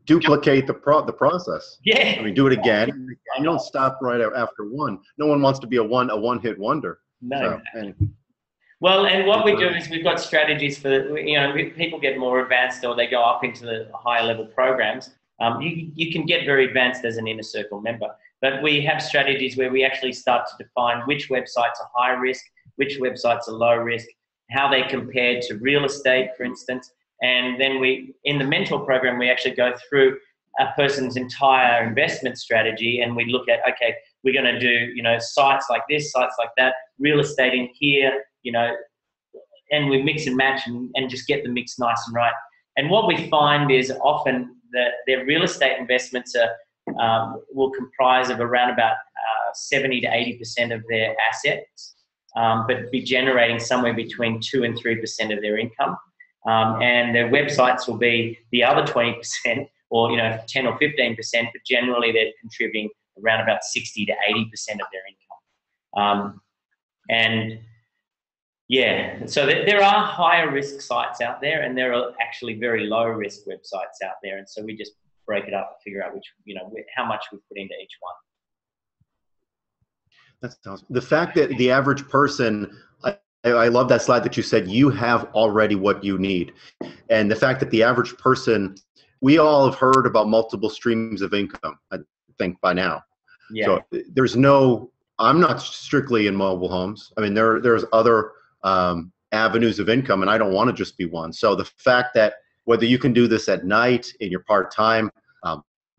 A: duplicate the process.
B: Yeah.
A: I mean, do it again. You don't stop right after one. No one wants to be a one-hit wonder.
B: No.
A: So, anyway.
B: Well, and what we do is we've got strategies for, people get more advanced or they go up into the higher level programs. You can get very advanced as an inner circle member, but we have strategies where we actually start to define which websites are high risk, which websites are low risk, how they compare to real estate, for instance. And then in the mentor program, we actually go through a person's entire investment strategy, and we look at, okay, we're going to do, sites like this, sites like that, real estate in here, and we mix and match and just get the mix nice and right. And what we find is often that their real estate investments will comprise of around about 70 to 80% of their assets, but be generating somewhere between 2 and 3% of their income. And their websites will be the other 20%, or 10 or 15%, but generally they're contributing around about 60 to 80% of their income. And yeah, so there are higher risk sites out there, and there are actually very low risk websites out there. And so we just break it up and figure out which, how much we put into each one.
A: That's awesome. The fact that the average person, I love that slide that you said you have already what you need. And the fact that the average person, we all have heard about multiple streams of income, I think, by now.
B: Yeah.
A: So there's I'm not strictly in mobile homes. I mean, there's other avenues of income, and I don't want to just be one. So the fact that whether you can do this at night in your part-time,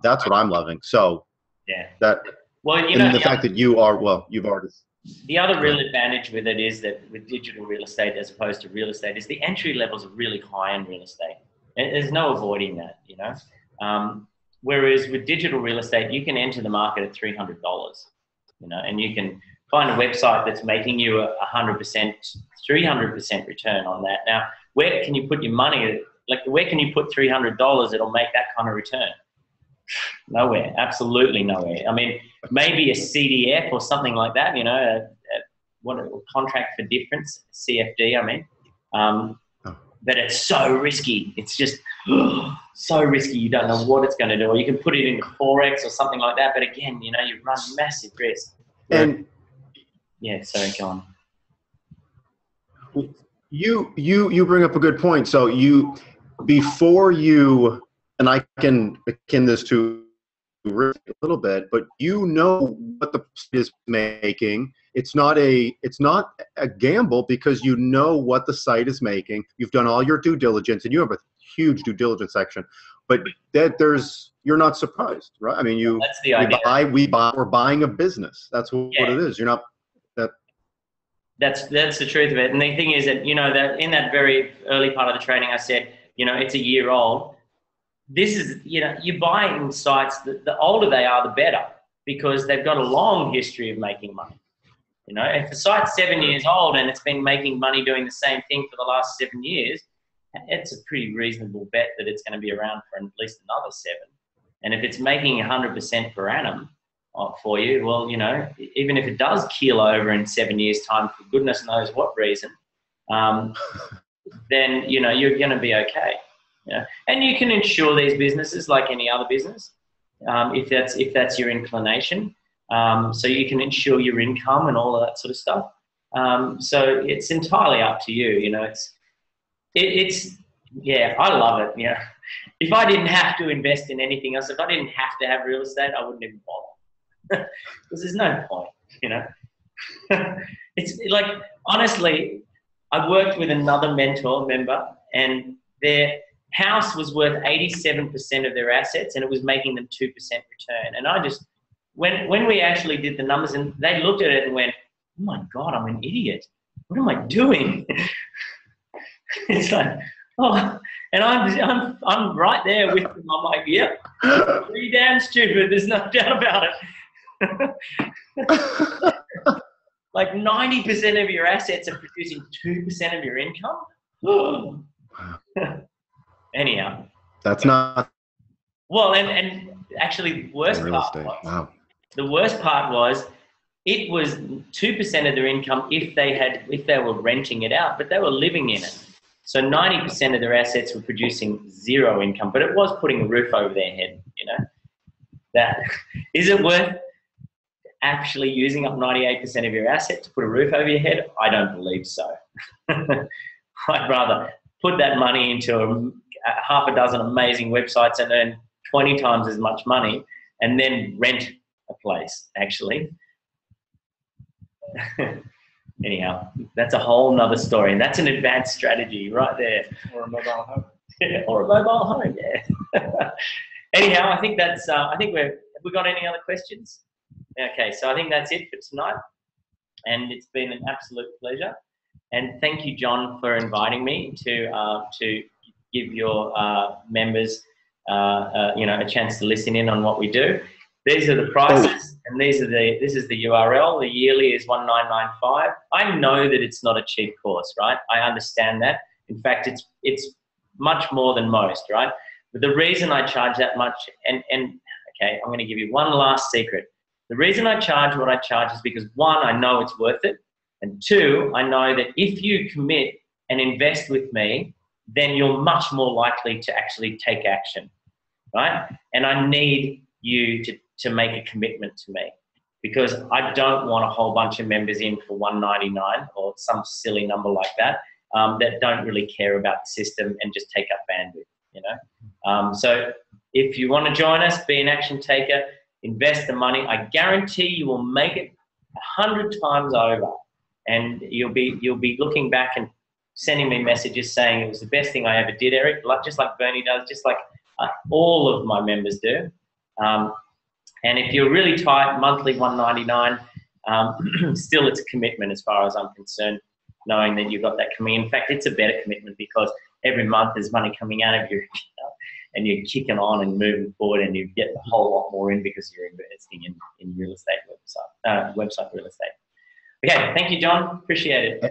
A: that's what I'm loving. So
B: yeah,
A: the fact that you've already.
B: The other real advantage with it is that with digital real estate as opposed to real estate is the entry levels are really high in real estate. And there's no avoiding that, whereas with digital real estate, you can enter the market at $300, and you can find a website that's making you 100%, 300% return on that. Now, where can you put your money? Like, where can you put $300 that'll make that kind of return? Nowhere, absolutely nowhere. I mean, maybe a CDF or something like that, what a contract for difference, CFD, I mean. But it's so risky. It's just so risky. You don't know what it's going to do. Or you can put it into Forex or something like that. But again, you run massive risk.
A: And
B: yeah, sorry, go on.
A: You bring up a good point. So before you, and I can akin this to risk a little bit, but what the is making. It's not a gamble because you know what the site is making. You've done all your due diligence, and you have a huge due diligence section. But you're not surprised, right? I mean,
B: that's the idea.
A: We're buying a business. That's what it is. You're not that.
B: That's the truth of it. And the thing is that that in that very early part of the training, I said it's a year old. This is you buy in sites. The older they are, the better, because they've got a long history of making money. If the site's 7 years old and it's been making money doing the same thing for the last 7 years, it's a pretty reasonable bet that it's going to be around for at least another 7. And if it's making 100% per annum for you, well, even if it does keel over in 7 years' time for goodness knows what reason, then you're going to be okay. And you can insure these businesses like any other business, if that's your inclination. So you can insure your income and all of that sort of stuff. So it's entirely up to you. I love it. If I didn't have to invest in anything else, if I didn't have to have real estate, I wouldn't even bother, because there's no point. It's like, honestly, I worked with another member, and their house was worth 87% of their assets, and it was making them 2% return. And I just, when we actually did the numbers, and they looked at it and went, "Oh my God, I'm an idiot. What am I doing?" It's like, oh, and I'm right there with them. I'm like, "Yep, pretty damn stupid. There's no doubt about it." Like 90% of your assets are producing 2% of your income. Anyhow,
A: that's not
B: well, and actually the worst part was it was 2% of their income if they were renting it out, but they were living in it. So 90% of their assets were producing zero income, but it was putting a roof over their head. That is it worth actually using up 98% of your asset to put a roof over your head? I don't believe so. I'd rather put that money into half a dozen amazing websites and earn 20 times as much money, and then rent a place, actually. Anyhow, that's a whole nother story, and that's an advanced strategy right there.
D: Or a mobile home.
B: Or a mobile home, yeah. Anyhow, I think that's, have we got any other questions? Okay, so I think that's it for tonight, and it's been an absolute pleasure. And thank you, John, for inviting me to give your members a chance to listen in on what we do. These are the prices, and this is the URL. The yearly is $1995. I know that it's not a cheap course, right? I understand that. In fact, it's much more than most, right? But the reason I charge that much, and okay, I'm going to give you one last secret. The reason I charge what I charge is because, one, I know it's worth it, and two, I know that if you commit and invest with me, then you're much more likely to actually take action, right? And I need you to make a commitment to me, because I don't want a whole bunch of members in for $199 or some silly number like that, that don't really care about the system and just take up bandwidth, you know? So if you want to join us, be an action taker, invest the money, I guarantee you will make it 100 times over, and you'll be looking back and sending me messages saying it was the best thing I ever did, Eric, just like Bernie does, just like all of my members do. And if you're really tight, monthly $199, still it's a commitment as far as I'm concerned, knowing that you've got that coming. In fact, it's a better commitment because every month there's money coming out of your account and you're kicking on and moving forward, and you get a whole lot more in because you're investing in real estate website real estate. Okay, thank you, John. Appreciate it.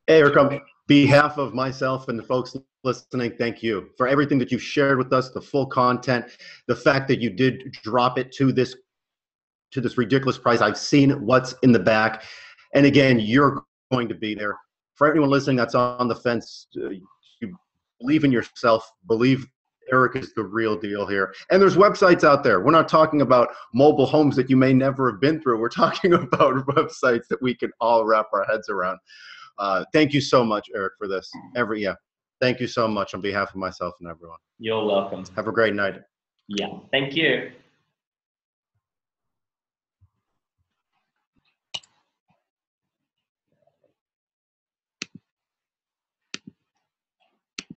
A: Hey, Eric, on behalf of myself and the folks listening, thank you for everything that you've shared with us, the full content, the fact that you did drop it to this ridiculous price. I've seen what's in the back. And again, you're going to be there. For anyone listening that's on the fence, you believe in yourself, believe Eric is the real deal here. And there's websites out there. We're not talking about mobile homes that you may never have been through. We're talking about websites that we can all wrap our heads around. Thank you so much, Eric, for this. Thank you so much on behalf of myself and everyone.
B: You're welcome.
A: Have a great night.
B: Yeah, thank you.